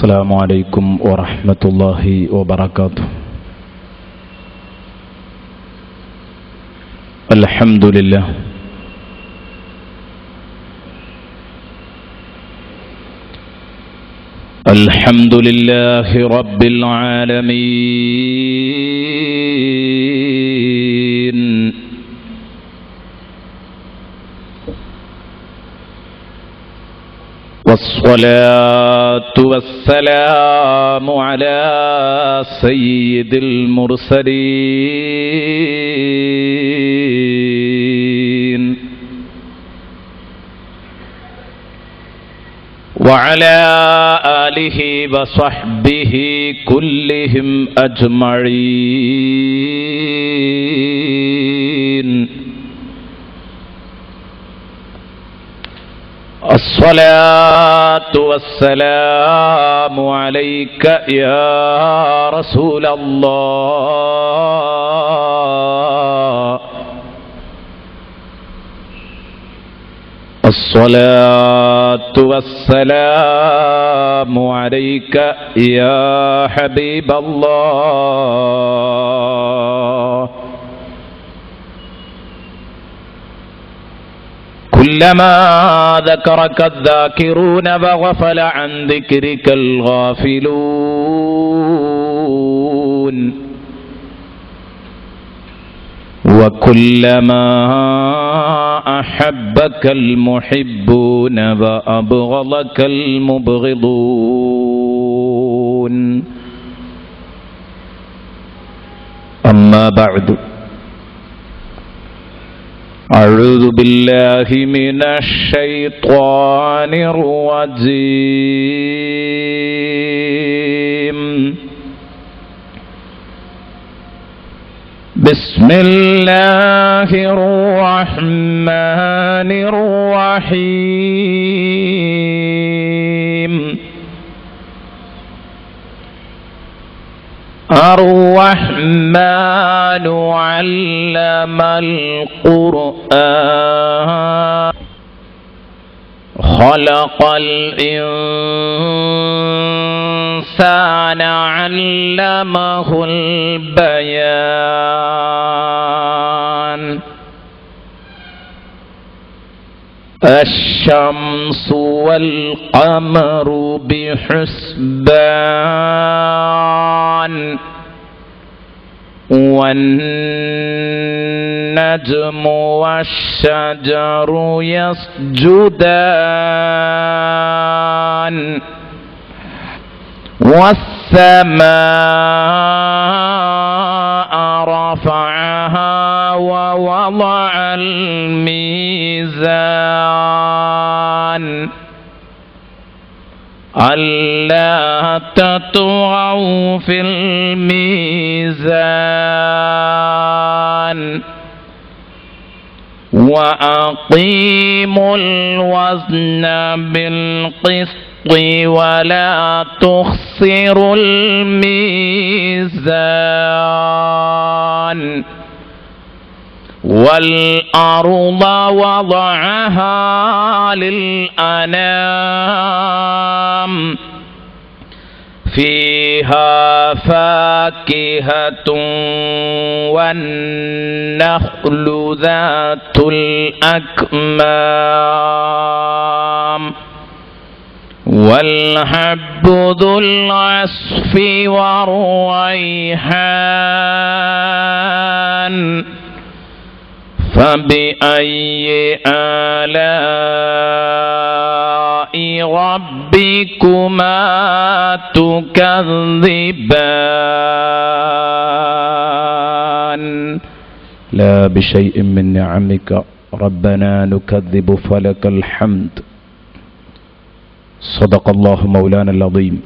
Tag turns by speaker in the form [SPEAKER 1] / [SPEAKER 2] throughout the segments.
[SPEAKER 1] السلام عليكم ورحمة الله وبركاته. الحمد لله الحمد لله رب العالمين، والصلاة والسلام على سيد المرسلين وعلى آله وصحبه كلهم أجمعين. الصلاة والسلام عليك يا رسول الله، الصلاة والسلام عليك يا حبيب الله. كلما ذكرك الذاكرون وغفل عن ذكرك الغافلون، وكلما أحبك المحبون وأبغضك المبغضون. أما بعد، أعوذ بالله من الشيطان الرجيم. بسم الله الرحمن الرحيم. الرحمن علم القرآن، خلق الإنسان علمه البيان. الشمس والقمر بحسبان، والنجم والشجر يسجدان، والسماء رفعها ووضع الميزان، ألا تطغوا في الميزان، وأقيموا الوزن بالقسط ولا تخسروا الميزان. والأرض وضعها للأنام، فيها فاكهة والنخل ذات الأكمام، والحب ذو العصف والريحان. فبأي آلاء ربكما تكذبان؟ لا بشيء من نعمك ربنا نكذب فلك الحمد. صدق الله مولانا العظيم،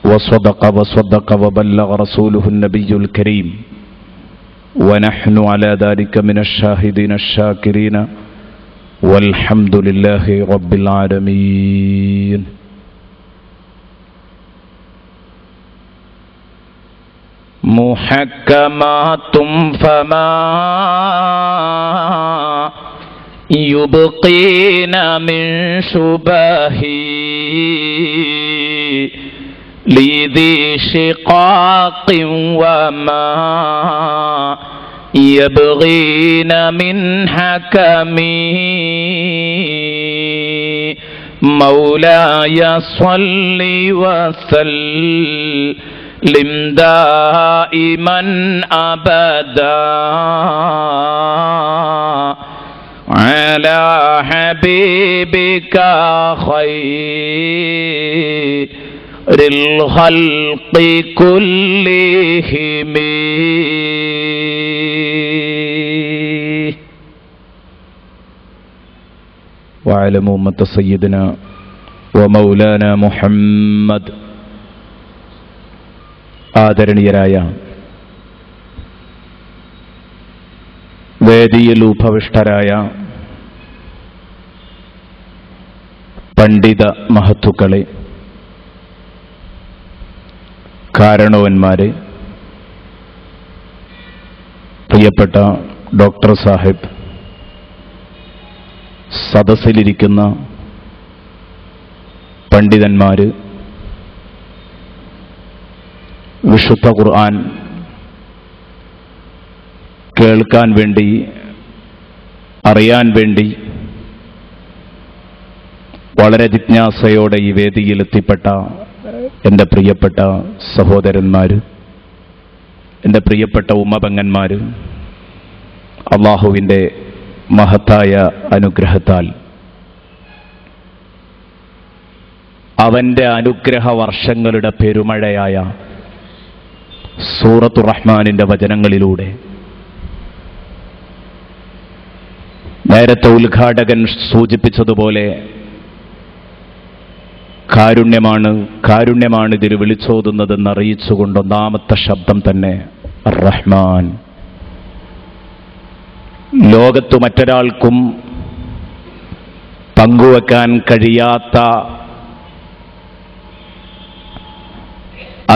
[SPEAKER 1] وصدق وبلغ رسوله النبي الكريم، ونحن على ذلك من الشاهدين الشاكرين، والحمد لله رب العالمين. محكمات فما يبقين من شبه لذي شقاق وما يبغين من حكمي مولاي صل وسلم دائما أبدا على حبيبك خير الخلق كلهم. وعلموا أمة سيدنا ومولانا محمد. ആദരണീയരായ വേദിയിൽ ഉപവിഷ്ടരായ പണ്ഡിത മഹത്തുക്കളെ, കാരണവന്മാരെ, പ്രിയപ്പെട്ട ഡോക്ടർ സാഹിബ്, സദസ്സിലിരിക്കുന്ന പണ്ഡിതന്മാര്, വിശുദ്ധ ഖുർആൻ കേൾക്കാൻ വേണ്ടി, അറിയാൻ വേണ്ടി വളരെ ജിജ്ഞാസയോടെ ഈ വേദിയിൽ എത്തിപ്പെട്ട എൻ്റെ പ്രിയപ്പെട്ട സഹോദരന്മാർ, എൻ്റെ പ്രിയപ്പെട്ട ഉമ്മപെങ്ങന്മാർ, അള്ളാഹുവിൻ്റെ മഹത്തായ അനുഗ്രഹത്താൽ അവൻ്റെ അനുഗ്രഹ വർഷങ്ങളുടെ പെരുമഴയായ സൂറത്തുർ റഹ്മാനിൻ്റെ വചനങ്ങളിലൂടെ നേരത്തെ ഉദ്ഘാടകൻ സൂചിപ്പിച്ചതുപോലെ കാരുണ്യമാണ് ഇതിൽ വിളിച്ചോതുന്നതെന്ന് അറിയിച്ചുകൊണ്ട് ഒന്നാമത്തെ ശബ്ദം തന്നെ റഹ്മാൻ. ലോകത്തു മറ്റൊരാൾക്കും പങ്കുവെക്കാൻ കഴിയാത്ത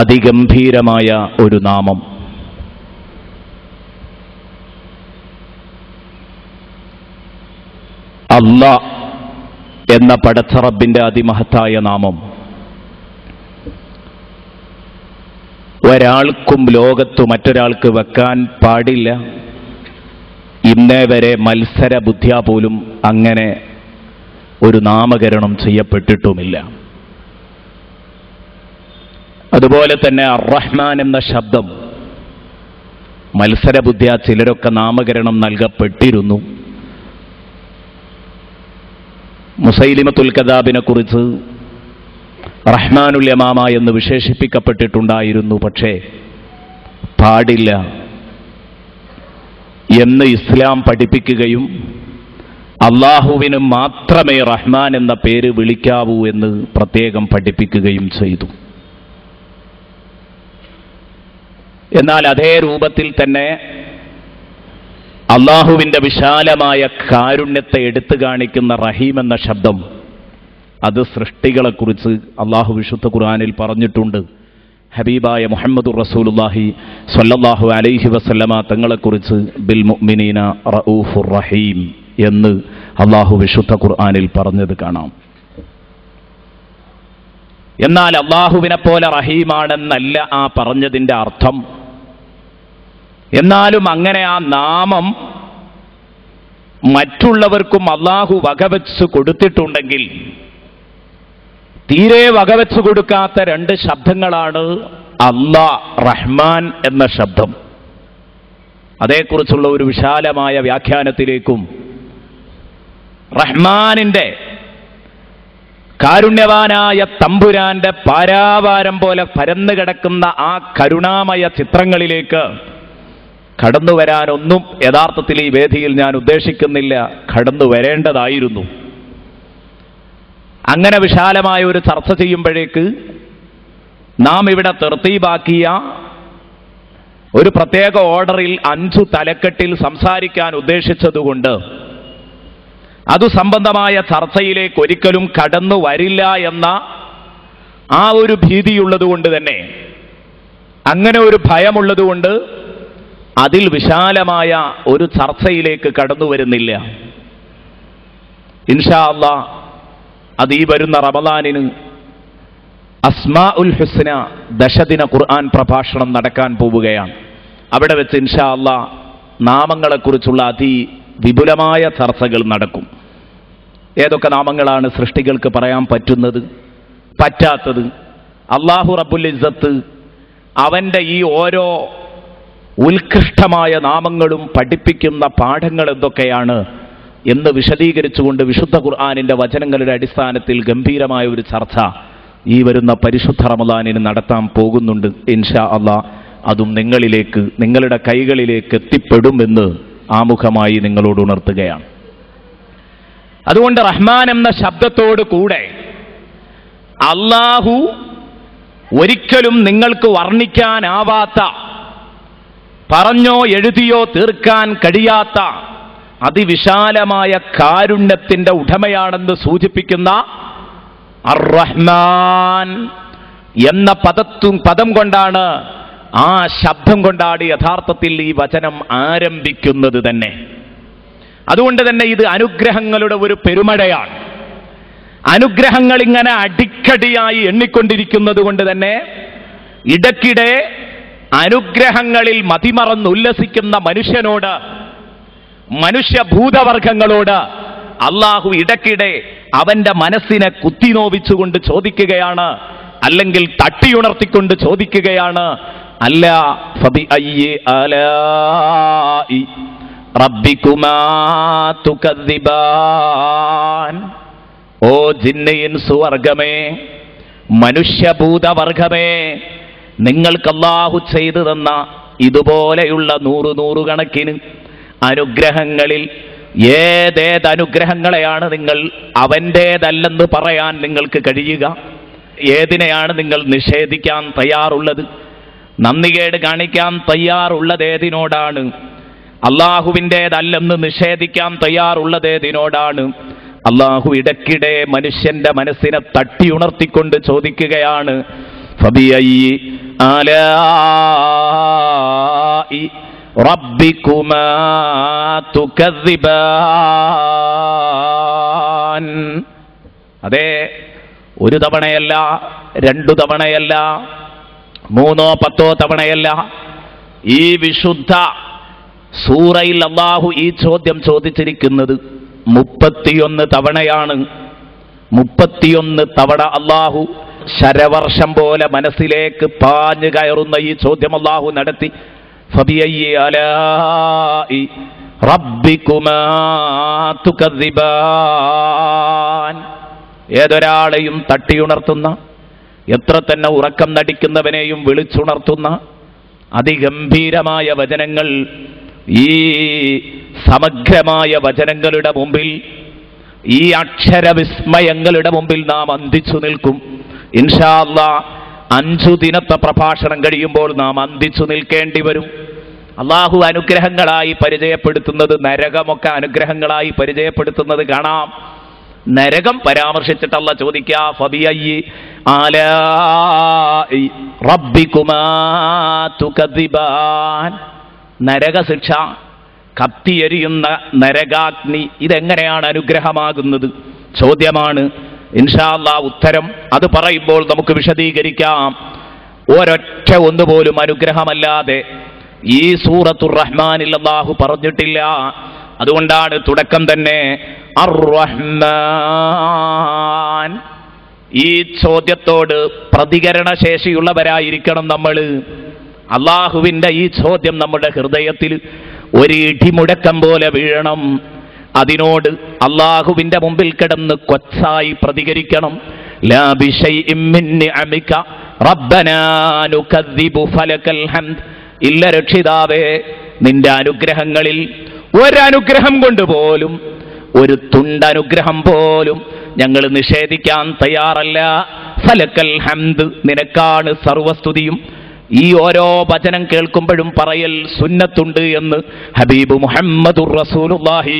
[SPEAKER 1] അതിഗംഭീരമായ ഒരു നാമം. അല്ലാഹ് എന്ന പടച്ചറബിന്റെ അതിമഹത്തായ നാമം ഒരാൾക്കും ലോകത്തു മറ്റൊരാൾക്ക് വെക്കാൻ പാടില്ല. ഇന്നേ വരെ മത്സര ബുദ്ധിയാ പോലും അങ്ങനെ ഒരു നാമകരണം ചെയ്യപ്പെട്ടിട്ടുമില്ല. അതുപോലെ തന്നെ അർ-റഹ്മാൻ എന്ന ശബ്ദം മത്സരബുദ്ധിയാ ചിലരൊക്കെ നാമകരണം നൽകപ്പെട്ടിരുന്നു. മുസൈലിമത്തുൽ കദാബിനെ കുറിച്ച് റഹ്മാനുൽ യമാമ എന്ന് വിശേഷിപ്പിക്കപ്പെട്ടിട്ടുണ്ടായിരുന്നു. പക്ഷേ പാടില്ല എന്ന് ഇസ്ലാം പഠിപ്പിക്കുകയും അള്ളാഹുവിന് മാത്രമേ റഹ്മാൻ എന്ന പേര് വിളിക്കാവൂ എന്ന് പ്രത്യേകം പഠിപ്പിക്കുകയും ചെയ്തു. എന്നാൽ അതേ രൂപത്തിൽ തന്നെ അള്ളാഹുവിൻ്റെ വിശാലമായ കാരുണ്യത്തെ എടുത്തു കാണിക്കുന്ന റഹീം എന്ന ശബ്ദം, അത് സൃഷ്ടികളെക്കുറിച്ച് അള്ളാഹു വിശുദ്ധ ഖുർആനിൽ പറഞ്ഞിട്ടുണ്ട്. ഹബീബായ മുഹമ്മദുർ റസൂലുള്ളാഹി സ്വല്ലല്ലാഹു അലൈഹി വസല്ലമ തങ്ങളെക്കുറിച്ച് ബിൽ മുഅ്മിനീന റഊഫുർ റഹീം എന്ന് അള്ളാഹു വിശുദ്ധ ഖുർആനിൽ പറഞ്ഞത് കാണാം. എന്നാൽ അള്ളാഹുവിനെ പോലെ റഹീമാണെന്നല്ല ആ പറഞ്ഞതിൻ്റെ അർത്ഥം. എന്നാലും അങ്ങനെ ആ നാമം മറ്റുള്ളവർക്കും അള്ളാഹു വകവെച്ച് കൊടുത്തിട്ടുണ്ടെങ്കിൽ തീരെ വകവെച്ച് കൊടുക്കാത്ത രണ്ട് ശബ്ദങ്ങളാണ് അല്ലാഹ്, റഹ്മാൻ എന്ന ശബ്ദം. അതേക്കുറിച്ചുള്ള ഒരു വിശാലമായ വ്യാഖ്യാനത്തിലേക്കും റഹ്മാനിൻ്റെ കാരുണ്യവാനായ തമ്പുരാന്റെ പാരാവാരം പോലെ പരന്നു കിടക്കുന്ന ആ കരുണാമയ ചിത്രങ്ങളിലേക്ക് കടന്നു വരാനൊന്നും യഥാർത്ഥത്തിൽ ഈ വേദിയിൽ ഞാൻ ഉദ്ദേശിക്കുന്നില്ല. കടന്നു വരേണ്ടതായിരുന്നു. അങ്ങനെ വിശാലമായ ഒരു ചർച്ച ചെയ്യുമ്പോഴേക്ക് നാം ഇവിടെ തർത്തീബാക്കിയ ഒരു പ്രത്യേക ഓർഡറിൽ 5 തലക്കെട്ടിൽ സംസാരിക്കാൻ ഉദ്ദേശിച്ചതുകൊണ്ട് അതു സംബന്ധമായ ചർച്ചയിലേക്ക് ഒരിക്കലും കടന്നു വരില്ല എന്ന ആ ഒരു ഭീതിയുള്ളതുകൊണ്ട് തന്നെ, അങ്ങനെ ഒരു ഭയമുള്ളതുകൊണ്ട് അതിൽ വിശാലമായ ഒരു ചർച്ചയിലേക്ക് കടന്നു വരുന്നില്ല. ഇൻഷാ അല്ലാഹ് അത് ഈ വരുന്ന റമദാനിന് അസ്മാഉൽ ഹുസ്ന ദശദിന ഖുർആൻ പ്രഭാഷണം നടക്കാൻ പോവുകയാണ്. അവിടെ വെച്ച് ഇൻഷാ അല്ലാഹ് നാമങ്ങളെക്കുറിച്ചുള്ള വിപുലമായ ചർച്ചകൾ നടക്കും. ഏതൊക്കെ നാമങ്ങളാണ് സൃഷ്ടികൾക്ക് പറയാൻ പറ്റുന്നത്, പറ്റാത്തത്, അല്ലാഹു റബ്ബുൽ ഇസ്സത്ത് അവൻ്റെ ഈ ഓരോ ഉത്കൃഷ്ടമായ നാമങ്ങളും പഠിപ്പിക്കുന്ന പാഠങ്ങൾ എന്തൊക്കെയാണ് എന്ന് വിശദീകരിച്ചുകൊണ്ട് വിശുദ്ധ ഖുർആനിൻ്റെ വചനങ്ങളുടെ അടിസ്ഥാനത്തിൽ ഗംഭീരമായ ഒരു ചർച്ച ഈ വരുന്ന പരിശുദ്ധ റമദാനിന് നടത്താൻ പോകുന്നുണ്ട്. ഇൻഷാ അല്ലാഹ് അതും നിങ്ങളിലേക്ക്, നിങ്ങളുടെ കൈകളിലേക്ക് എത്തിപ്പെടുമെന്ന് ആമുഖമായി നിങ്ങളോട് ഉണർത്തുകയാണ്. അതുകൊണ്ട് റഹ്മാൻ എന്ന ശബ്ദത്തോട് കൂടെ അല്ലാഹു ഒരിക്കലും നിങ്ങൾക്ക് വർണ്ണിക്കാനാവാത്ത, പറഞ്ഞോ എഴുതിയോ തീർക്കാൻ കഴിയാത്ത അതിവിശാലമായ കാരുണ്യത്തിന്റെ ഉടമയാണെന്ന് സൂചിപ്പിക്കുന്ന അർ-റഹ്മാൻ എന്ന പദം കൊണ്ടാണ്, ആ ശബ്ദം കൊണ്ടാണ് യഥാർത്ഥത്തിൽ ഈ വചനം ആരംഭിക്കുന്നത് തന്നെ. അതുകൊണ്ട് തന്നെ ഇത് അനുഗ്രഹങ്ങളുടെ ഒരു പെരുമഴയാണ്. അനുഗ്രഹങ്ങൾ ഇങ്ങനെ അടിക്കടിയായി എണ്ണിക്കൊണ്ടിരിക്കുന്നത് കൊണ്ട് തന്നെ ഇടയ്ക്കിടെ അനുഗ്രഹങ്ങളിൽ മതിമറന്ന് ഉല്ലസിക്കുന്ന മനുഷ്യനോട്, മനുഷ്യഭൂതവർഗങ്ങളോട് അള്ളാഹു ഇടയ്ക്കിടെ അവന്റെ മനസ്സിനെ കുത്തിനോവിച്ചുകൊണ്ട് ചോദിക്കുകയാണ്, അല്ലെങ്കിൽ തട്ടിയുണർത്തിക്കൊണ്ട് ചോദിക്കുകയാണ്, അല്ല ഫബിഅയ്യി ആലാഇ റബ്ബികുമാ തുകദ്ദിബാൻ. ഓ ജിന്ന് ഇൻസ് വർഗമേ, മനുഷ്യഭൂതവർഗമേ, നിങ്ങൾക്ക് അല്ലാഹു ചെയ്തു തന്ന ഇതുപോലെയുള്ള നൂറുകണക്കിന് അനുഗ്രഹങ്ങളിൽ ഏതേതനുഗ്രഹങ്ങളെയാണ് നിങ്ങൾ അവൻ്റേതല്ലെന്ന് പറയാൻ നിങ്ങൾക്ക് കഴിയുക? ഏതിനെയാണ് നിങ്ങൾ നിഷേധിക്കാൻ തയ്യാറുള്ളത്? നന്ദികേട് കാണിക്കാൻ തയ്യാറുള്ളതേതിനോടാണ്? അള്ളാഹുവിൻ്റേതല്ലെന്ന് നിഷേധിക്കാൻ തയ്യാറുള്ളതേതിനോടാണ്? അള്ളാഹു ഇടയ്ക്കിടെ മനുഷ്യന്റെ മനസ്സിനെ തട്ടിയുണർത്തിക്കൊണ്ട് ചോദിക്കുകയാണ്, ഫബിഅയ്യി ആലാഇ റബ്ബികുമാ തുകദ്ദിബാൻ. അതെ, ഒരു തവണയല്ല, രണ്ടു തവണയല്ല, 3 or 10 തവണയല്ല, ഈ വിശുദ്ധ സൂറയിൽ അല്ലാഹു ഈ ചോദ്യം ചോദിച്ചിരിക്കുന്നത് 31 തവണയാണ്. 31 തവണ അല്ലാഹു ശരവർഷം പോലെ മനസ്സിലേക്ക് പാഞ്ഞു കയറുന്ന ഈ ചോദ്യം അല്ലാഹു നടത്തി. ഫബിഅയ്യി ആലാഇ റബ്ബികുമാ തുകദ്ദിബാൻ. ഏതൊരാളെയും തട്ടിയുണർത്തുന്ന, എത്ര തന്നെ ഉറക്കം നടിക്കുന്നവനെയും വിളിച്ചുണർത്തുന്ന അതിഗംഭീരമായ വചനങ്ങൾ, ഈ സമഗ്രമായ വചനങ്ങളുടെ മുമ്പിൽ, ഈ അക്ഷരവിസ്മയങ്ങളുടെ മുമ്പിൽ നാം അന്തിച്ചു നിൽക്കും. ഇൻഷാ അല്ലാഹ് 5 ദിനത്തെ പ്രഭാഷണം കഴിയുമ്പോൾ നാം അന്തിച്ചു നിൽക്കേണ്ടി വരും. അള്ളാഹു അനുഗ്രഹങ്ങളായി പരിചയപ്പെടുത്തുന്നത്, നരകമൊക്കെ അനുഗ്രഹങ്ങളായി പരിചയപ്പെടുത്തുന്നത് കാണാം. നരകം പരാമർശിച്ചിട്ട് അല്ലാഹു ചോദിക്കുക, ഫബിഅയ്യി ആലാഇ റബ്ബികുമാ തുകദ്ദിബാൻ. നരകശിക്ഷ, കത്തിയെരിയുന്ന നരകാഗ്നി, ഇതെങ്ങനെയാണ് അനുഗ്രഹമാകുന്നത്? ചോദ്യമാണ്. ഇൻഷാ അല്ലാഹ് ഉത്തരം അത് പറയുമ്പോൾ നമുക്ക് വിശദീകരിക്കാം. ഒരൊറ്റ ഒന്നുപോലും അനുഗ്രഹമല്ലാതെ ഈ സൂറത്തുർ റഹ്മാനിൽ അല്ലാഹു പറഞ്ഞിട്ടില്ല. അതുകൊണ്ടാണ് തുടക്കം തന്നെ അർ-റഹ്മാൻ. ഈ ചോദ്യത്തോട് പ്രതികരണശേഷിയുള്ളവരായിരിക്കണം നമ്മൾ. അള്ളാഹുവിൻ്റെ ഈ ചോദ്യം നമ്മുടെ ഹൃദയത്തിൽ ഒരു ഇടിമുടക്കം പോലെ വീഴണം. അതിനോട് അള്ളാഹുവിൻ്റെ മുമ്പിൽ കിടന്ന് കൊച്ചായി പ്രതികരിക്കണം. ലാ ബിശൈഇൻ മിൻ നിഅമിക റബ്ബനാ നുകദ്ദിബു ഫലകൽ ഹംദ്. ഇല്ല രക്ഷിതാവേ, നിന്റെ അനുഗ്രഹങ്ങളിൽ ഒരനുഗ്രഹം കൊണ്ട് പോലും, ഒരു തുണ്ടനുഗ്രഹം പോലും ഞങ്ങൾ നിഷേധിക്കാൻ തയ്യാറല്ല. ഫലകൽ ഹംദ്, നിനക്കാണ് സർവസ്തുതിയും. ഈ ഓരോ വചനം കേൾക്കുമ്പോഴും പറയൽ സുന്നത്തുണ്ട് എന്ന് ഹബീബ് മുഹമ്മദുർ റസൂലുള്ളാഹി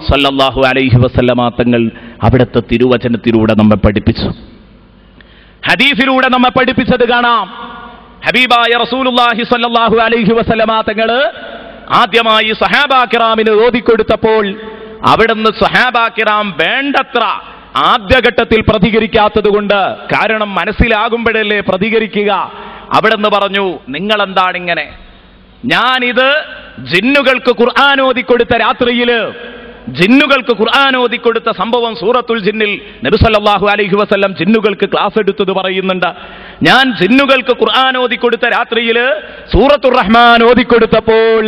[SPEAKER 1] സ്വല്ലല്ലാഹു അലൈഹി വസല്ലമ തങ്ങൾ അവിടുത്തെ തിരുവചനത്തിലൂടെ നമ്മെ പഠിപ്പിച്ചു, ഹദീസിലൂടെ നമ്മെ പഠിപ്പിച്ചത് കാണാം. ഹബീബായ റസൂലുള്ളാഹി സ്വല്ലല്ലാഹു അലൈഹി വസല്ലമ തങ്ങൾ ആദ്യമായി സഹാബാ കിറാമിന് ഓതിക്കൊടുത്തപ്പോൾ അവിടുന്ന് സഹാബാ കിറാം വേണ്ടത്ര ആദ്യഘട്ടത്തിൽ പ്രതികരിക്കാത്തത് കൊണ്ട്, കാരണം മനസ്സിലാകുമ്പോഴല്ലേ പ്രതികരിക്കുക. അവിടെ നിന്ന് പറഞ്ഞു, നിങ്ങളെന്താണിങ്ങനെ? ഞാനിത് ജിന്നുകൾക്ക് ഖുർആൻ ഓതിക്കൊടുത്ത രാത്രിയില്, ജിന്നുകൾക്ക് ഖുർആൻ ഓതിക്കൊടുത്ത സംഭവം സൂറത്തുൽ ജിന്നിൽ നബി സല്ലല്ലാഹു അലൈഹി വസല്ലം ജിന്നുകൾക്ക് ക്ലാസ് എടുത്തത് പറയുന്നുണ്ട്. ഞാൻ ജിന്നുകൾക്ക് ഖുർആൻ ഓതിക്കൊടുത്ത രാത്രിയില് സൂറത്തുർ റഹ്മാൻ ഓതിക്കൊടുത്തപ്പോൾ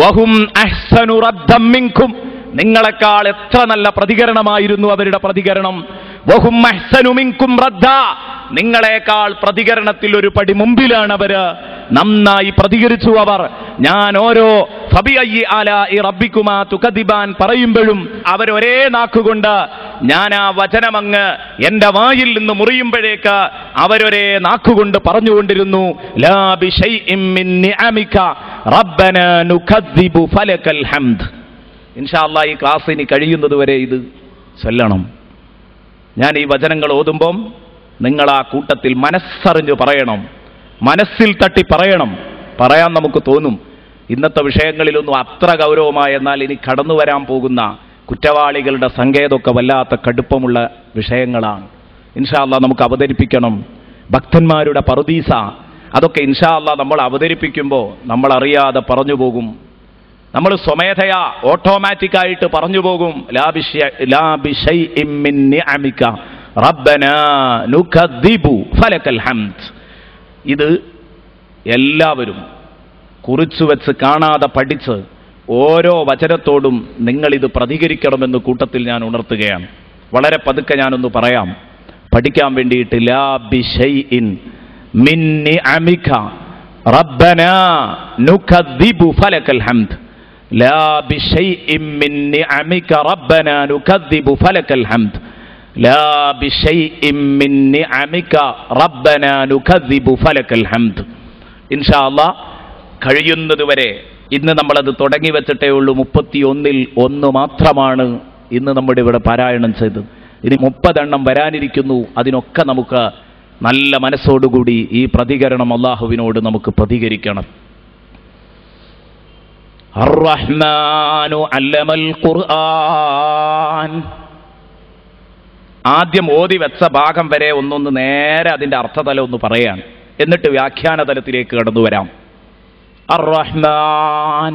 [SPEAKER 1] വഹും അഹ്സനു റദ്ദം മിൻകും, നിങ്ങളെക്കാൾ എത്ര നല്ല പ്രതികരണമായിരുന്നു അവരുടെ പ്രതികരണം. വഹും അഹ്സനു മിൻകും റദ്ദ, നിങ്ങളെക്കാൾ പ്രതികരണത്തിൽ ഒരു പടി മുമ്പിലാണ് അവര്. നന്നായി പ്രതികരിച്ചു അവർ. ഞാൻ ഓരോ ഫബിഅയ്യി ആലാഇ റബ്ബികുമാ തുകദിബാൻ പറയുമ്പോഴും അവരൊരേ നാക്കുകൊണ്ട് ഞാൻ ആ വചനമങ്ങ് എന്റെ വായിൽ നിന്ന് മുറിയുമ്പോഴേക്ക് അവരൊരേ നാക്കുകൊണ്ട് പറഞ്ഞുകൊണ്ടിരുന്നു, ലാ ബിശൈഇൻ മിൻ നിഅമിക റബ്ബനാ നുകദ്ദിബു ഫലകൽ ഹംദ്. ഇൻഷാ അല്ലാഹ് ഈ ക്ലാസ് ഇനി കഴിയുന്നതുവരെ ഇത് ചൊല്ലണം. ഞാൻ ഈ വചനങ്ങൾ ഓതുമ്പം നിങ്ങൾ ആ കൂട്ടത്തിൽ മനസ്സറിഞ്ഞ് പറയണം, മനസ്സിൽ തട്ടി പറയണം. പറയാൻ നമുക്ക് തോന്നും ഇന്നത്തെ വിഷയങ്ങളിലൊന്നും അത്ര ഗൗരവമായ, എന്നാൽ ഇനി കടന്നു വരാൻ പോകുന്ന കുറ്റവാളികളുടെ സങ്കേതമൊക്കെ വല്ലാത്ത കടുപ്പമുള്ള വിഷയങ്ങളാണ്. ഇൻഷാ അല്ലാഹ് നമുക്ക് അവതരിപ്പിക്കണം. ഭക്തന്മാരുടെ പറുദീസ, അതൊക്കെ ഇൻഷാ അല്ലാഹ് നമ്മൾ അവതരിപ്പിക്കുമ്പോൾ നമ്മൾ അറിയാതെ പറഞ്ഞു പോകും. നമ്മൾ സ്വമേധയാ ഓട്ടോമാറ്റിക്കായിട്ട് പറഞ്ഞു പോകും, ലാ ബിശൈഇൻ മിൻ നിഅമിക റബ്ബനാ നുകദ്ദിബു ഫലകൽ ഹംദ്. ഇത് എല്ലാവരും കുറിച്ചു വെച്ച് കാണാതെ പഠിച്ച് ഓരോ വചനത്തോടും നിങ്ങളിത് പ്രതികരിക്കണമെന്ന് കൂട്ടത്തിൽ ഞാൻ ഉണർത്തുകയാണ്. വളരെ പതുക്കെ ഞാനൊന്ന് പറയാം പഠിക്കാൻ വേണ്ടിയിട്ട്. ലാ ബിശൈഇൻ മിൻ നിഅമിക റബ്ബനാ നുകദ്ദിബു ഫലകൽ ഹംദ്. ലാ ബിശൈഇൻ മിൻ നിഅമിക റബ്ബനാ നുകദ്ദിബു ഫലകൽ ഹംദ്. ലാ ബിശൈഇൻ മിൻ നിഅമിക റബ്ബനാ നുകദ്ദിബു ഫലകൽ ഹംദ്. ഇൻഷാ അല്ലാഹ് കഴിയുന്നതുവരെ ഇന്ന് നമ്മളത് തുടങ്ങി വെച്ചിട്ടേ ഉള്ളൂ. 31-ൽ 1 മാത്രമാണ് ഇന്ന് നമ്മുടെ ഇവിടെ പാരായണം ചെയ്തത്. ഇനി 30 എണ്ണം വരാനിരിക്കുന്നു. അതിനൊക്കെ നമുക്ക് നല്ല മനസ്സോടുകൂടി ഈ പ്രതികരണം അല്ലാഹുവിനോട് നമുക്ക് പ്രതികരിക്കണം. അർ-റഹ്മാനു അല്ലമൽ ഖുർആൻ. ആദ്യം ഓതി വെച്ച ഭാഗം വരെ ഒന്നൊന്ന് നേരെ അതിൻ്റെ അർത്ഥതലം ഒന്ന് പറയാൻ, എന്നിട്ട് വ്യാഖ്യാന തലത്തിലേക്ക് കടന്നു വരാം. അർ-റഹ്മാൻ,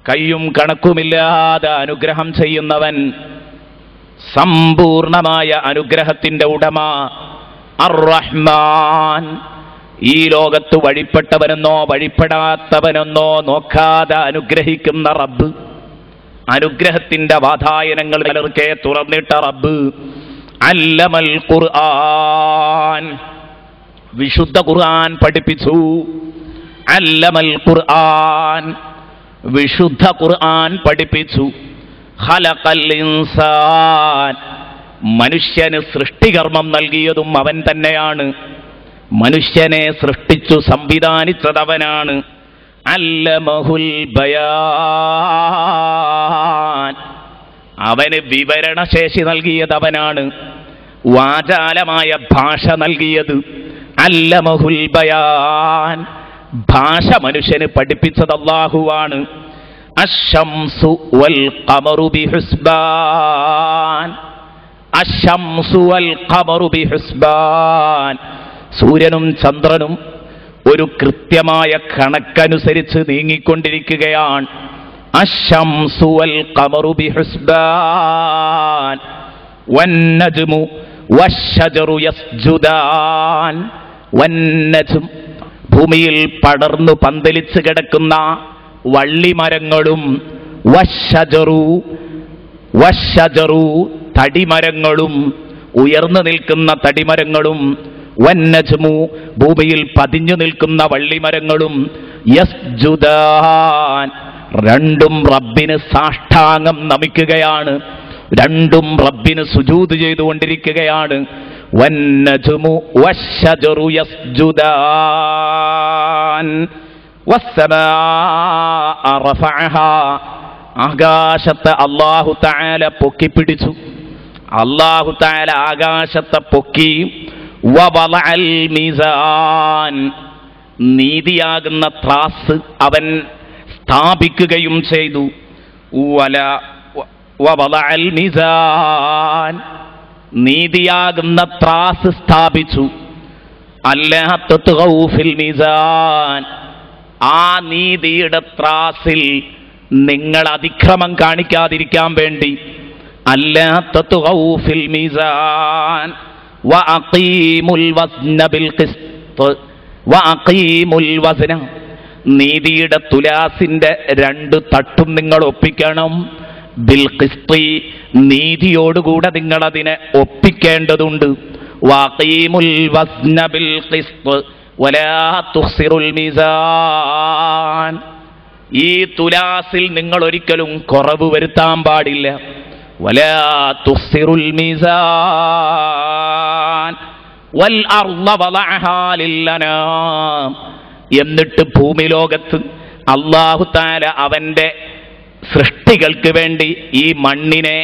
[SPEAKER 1] കയ്യും കണക്കുമില്ലാതെ അനുഗ്രഹം ചെയ്യുന്നവൻ, സമ്പൂർണമായ അനുഗ്രഹത്തിന്റെ ഉടമ. അർ-റഹ്മാൻ, ഈ ലോകത്ത് വഴിപ്പെട്ടവനെന്നോ വഴിപ്പെടാത്തവനെന്നോ നോക്കാതെ അനുഗ്രഹിക്കുന്ന റബ്ബ്, അനുഗ്രഹത്തിന്റെ വാതായനങ്ങൾ പലർക്കെ തുറന്നിട്ട റബ്ബ്. അല്ലമൽ ഖുർആൻ, വിശുദ്ധ ഖുർആൻ പഠിപ്പിച്ചു. അല്ലമൽ ഖുർആൻ, വിശുദ്ധ ഖുർആൻ പഠിപ്പിച്ചു. ഖലഖൽ ഇൻസാൻ, മനുഷ്യന് സൃഷ്ടികർമ്മം നൽകിയതും അവൻ തന്നെയാണ്. മനുഷ്യനെ സൃഷ്ടിച്ചു സംവിധാനിച്ചതവനാണ്. അല്ലമഹുൽ ബയാൻ, അവന് വിവരണശേഷി നൽകിയതവനാണ്. വാചാലമായ ഭാഷ നൽകിയത്. അല്ലമഹുൽ ബയാൻ, ഭാഷ മനുഷ്യന് പഠിപ്പിച്ചത് അല്ലാഹുവാണ്. അശ്ശംസു വൽ ഖമറു ബിഹുസ്ബാൻ, അശ്ശംസു വൽ ഖമറു ബിഹുസ്ബാൻ, സൂര്യനും ചന്ദ്രനും ഒരു കൃത്യമായ കണക്കനുസരിച്ച് നീങ്ങിക്കൊണ്ടിരിക്കുകയാണ്. അശ്ശംസു വൽ ഖമറു ബിഹുസ്ബാൻ വന്നജ്മു വശ്ശജറു യസ്ജുദാൻ. വന്നജ്ം, ഭൂമിയിൽ പടർന്നു പന്തലിച്ച് കിടക്കുന്ന വള്ളിമരങ്ങളും, വശ്ശജറു തടിമരങ്ങളും, ഉയർന്നു നിൽക്കുന്ന തടിമരങ്ങളും, വന്നജ്മു ഭൂമിയിൽ പതിഞ്ഞു നിൽക്കുന്ന വള്ളിമരങ്ങളും, യസ്ജുദാൻ രണ്ടും റബ്ബിന് സാഷ്ടാംഗം നമിക്കുകയാണ്. രണ്ടും റബ്ബിന് സുജൂദ് ചെയ്തുകൊണ്ടിരിക്കുകയാണ്. വന്നജ്മു വശ്ശജറു യസ്ജുദാൻ. വസ്സമാഅ റഫഅഹാ, ആകാശത്തെ അല്ലാഹു തആല പൊക്കിപ്പിടിച്ചു. അല്ലാഹു തആല ആകാശത്തെ പൊക്കി. വവളഅൽ മീസാൻ, നീതിയാകുന്ന ത്രാസ് അവൻ സ്ഥാപിക്കുകയും ചെയ്തു. വവളഅൽ മീസാൻ, നീതിയാകുന്ന ത്രാസ് സ്ഥാപിച്ചു. അല്ലാ തത്ഗൗ ഫിൽ മീസാൻ, ആ നീതിയുടെ ത്രാസിൽ നിങ്ങൾ അതിക്രമം കാണിക്കാതിരിക്കാൻ വേണ്ടി. അല്ലാ തത്ഗൗ ഫിൽ മീസാൻ വഅഖീമുൽ വസ്ന ബിൽ ഖിസ്ത് വഅഖീമുൽ വസ്ന, നീതിയുടെ തുലാസിന്റെ 2 തട്ടും നിങ്ങൾ ഒപ്പിക്കണം. ബിൽ ഖിസ്തി, നീതിയോടുകൂടെ നിങ്ങൾ അതിനെ ഒപ്പിക്കേണ്ടതുണ്ട്. വഅഖീമുൽ വസ്ന ബിൽ ഖിസ്ത് വലാ തുഖ്സിറുൽ മീസാൻ, ഈ തുലാസിൽ നിങ്ങൾ ഒരിക്കലും കുറവ് വരുത്താൻ പാടില്ല. വലാ തുഖ്സിറുൽ മീസാൻ വൽ അർള വളഅഹാ ലില്ലനാം, എന്നിട്ട് ഭൂമി ലോകത്ത് അല്ലാഹു തആല അവന്റെ സൃഷ്ടികൾക്ക് വേണ്ടി ഈ മണ്ണിനെ,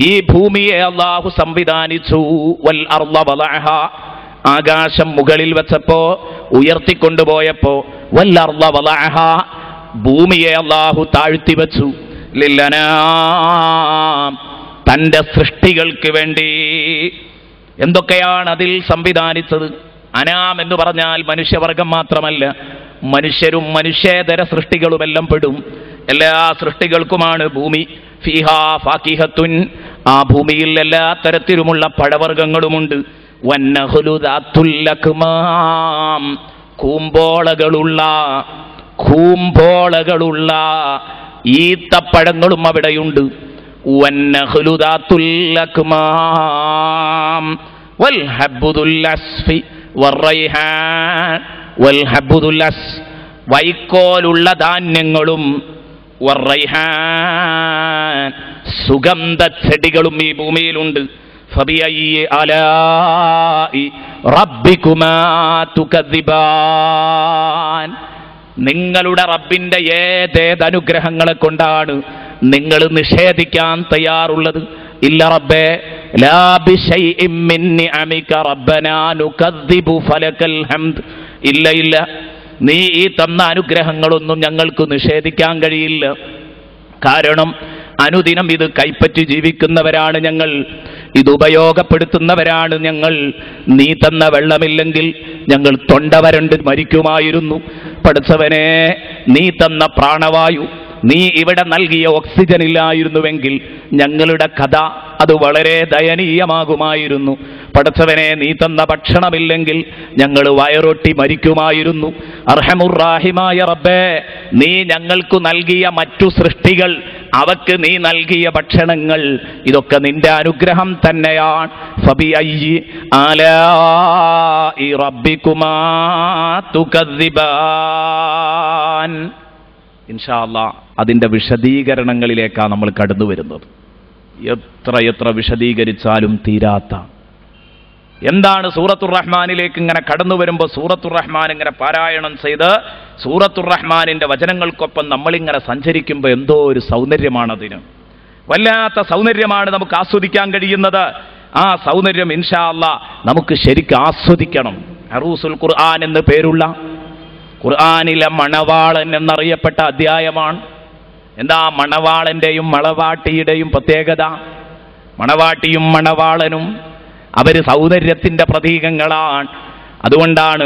[SPEAKER 1] ഈ ഭൂമിയെ അല്ലാഹു സംവിധാനിച്ചു. വൽ അർള വളഅഹാ, ആകാശം മുകളിൽ വെച്ചപ്പോ, ഉയർത്തിക്കൊണ്ടുപോയപ്പോ, വൽ അർള വളഅഹാ, ഭൂമിയെ അല്ലാഹു താഴ്ത്തി വെച്ചു. ലില്ലനാം, തന്റെ സൃഷ്ടികൾക്ക് വേണ്ടി. എന്തൊക്കെയാണ് അതിൽ സംവിധാനിച്ചത്? അനാം എന്ന് പറഞ്ഞാൽ മനുഷ്യവർഗം മാത്രമല്ല, മനുഷ്യരും മനുഷ്യേതര സൃഷ്ടികളുമെല്ലാം പെടും. എല്ലാ സൃഷ്ടികൾക്കുമാണ് ഭൂമി. ഫീഹാ ഫാകിഹത്തുൻ, ആ ഭൂമിയിൽ എല്ലാ തരത്തിലുമുള്ള പഴവർഗ്ഗങ്ങളുമുണ്ട്. വന്നഖ്ലു ദാത്തുൽ അക്മാം, കൂമ്പോളകളുള്ള ഈത്തപ്പഴങ്ങളും അവിടെയുണ്ട്. വന്നഖ്ലു ദാത്തുൽ അക്മാം വൽ ഹബ്ബുൽ അസ്ഫി വറൈഹാൻ വൽ ഹബ്ബുൽ അസ്, വൈക്കോലുള്ള ധാന്യങ്ങളും വറൈഹാൻ, സുഗന്ധ ചെടികളും ഈ ഭൂമിയിലുണ്ട്. ഫബിഅയ്യി ആലാഇ റബ്ബികുമാ തുകദ്ദിബാൻ, നിങ്ങളുടെ റബ്ബിന്റെ ഏതേത് അനുഗ്രഹങ്ങളെ കൊണ്ടാണ് നിങ്ങൾ നിഷേധിക്കാൻ തയ്യാറുള്ളത്? ഇല്ല റബ്ബേ, ലാ ബിശൈഇൻ മിൻ നിഅമിക റബ്ബനാ നുകദ്ദിബു ഫലകൽ ഹംദ്, ഇല്ല ഇല്ല, നീ ഈ തന്ന അനുഗ്രഹങ്ങളൊന്നും ഞങ്ങൾക്ക് നിഷേധിക്കാൻ കഴിയില്ല. കാരണം അനുദിനം ഇത് കൈപ്പറ്റി ജീവിക്കുന്നവരാണ് ഞങ്ങൾ, ഇത് ഉപയോഗപ്പെടുത്തുന്നവരാണ് ഞങ്ങൾ. നീ തന്ന വെള്ളമില്ലെങ്കിൽ ഞങ്ങൾ തൊണ്ട വരണ്ട് മരിക്കുമായിരുന്നു. പഠിച്ചവനെ, നീ തന്ന പ്രാണവായു, നീ ഇവിടെ നൽകിയ ഓക്സിജൻ ഇല്ലായിരുന്നുവെങ്കിൽ ഞങ്ങളുടെ കഥ അത് വളരെ ദയനീയമാകുമായിരുന്നു. പടച്ചവനെ, നീ തന്ന ഭക്ഷണമില്ലെങ്കിൽ ഞങ്ങൾ വയറൊട്ടി മരിക്കുമായിരുന്നു. അർഹമുർ-റാഹിമായ റബ്ബേ, നീ ഞങ്ങൾക്ക് നൽകിയ മറ്റു സൃഷ്ടികൾ, അവക്ക് നീ നൽകിയ ഭക്ഷണങ്ങൾ, ഇതൊക്കെ നിന്റെ അനുഗ്രഹം തന്നെയാണ്. ഫബിഅയ്യി ആലാഇ റബ്ബികുമാ തുകദ്ദിബാൻ. ഇൻഷാ അല്ലാഹ് അതിൻ്റെ വിശദീകരണങ്ങളിലേക്കാണ് നമ്മൾ കടന്നു വരുന്നത്. എത്ര വിശദീകരിച്ചാലും തീരാത്ത എന്താണ് സൂറത്തുർ റഹ്മാനിലേക്ക് ഇങ്ങനെ കടന്നു വരുമ്പോൾ സൂറത്തുർ റഹ്മാൻ ഇങ്ങനെ പാരായണം ചെയ്ത് സൂറത്തുർ റഹ്മാനിൻ്റെ വചനങ്ങൾക്കൊപ്പം നമ്മളിങ്ങനെ സഞ്ചരിക്കുമ്പോൾ എന്തോ ഒരു സൗന്ദര്യമാണതിന്, വല്ലാത്ത സൗന്ദര്യമാണ് നമുക്ക് ആസ്വദിക്കാൻ കഴിയുന്നത്. ആ സൗന്ദര്യം ഇൻഷാ അല്ലാഹ് നമുക്ക് ശരിക്കും ആസ്വദിക്കണം. അറൂസുൽ ഖുർആൻ എന്ന് പേരുള്ള ഖുർആനിലെ മണവാളൻ എന്നറിയപ്പെട്ട അധ്യായമാണ്. എന്താ മണവാളൻ്റെയും മണവാട്ടിയുടെയും പ്രത്യേകത? മണവാട്ടിയും മണവാളനും അവർ സൗന്ദര്യത്തിൻ്റെ പ്രതീകങ്ങളാണ്. അതുകൊണ്ടാണ്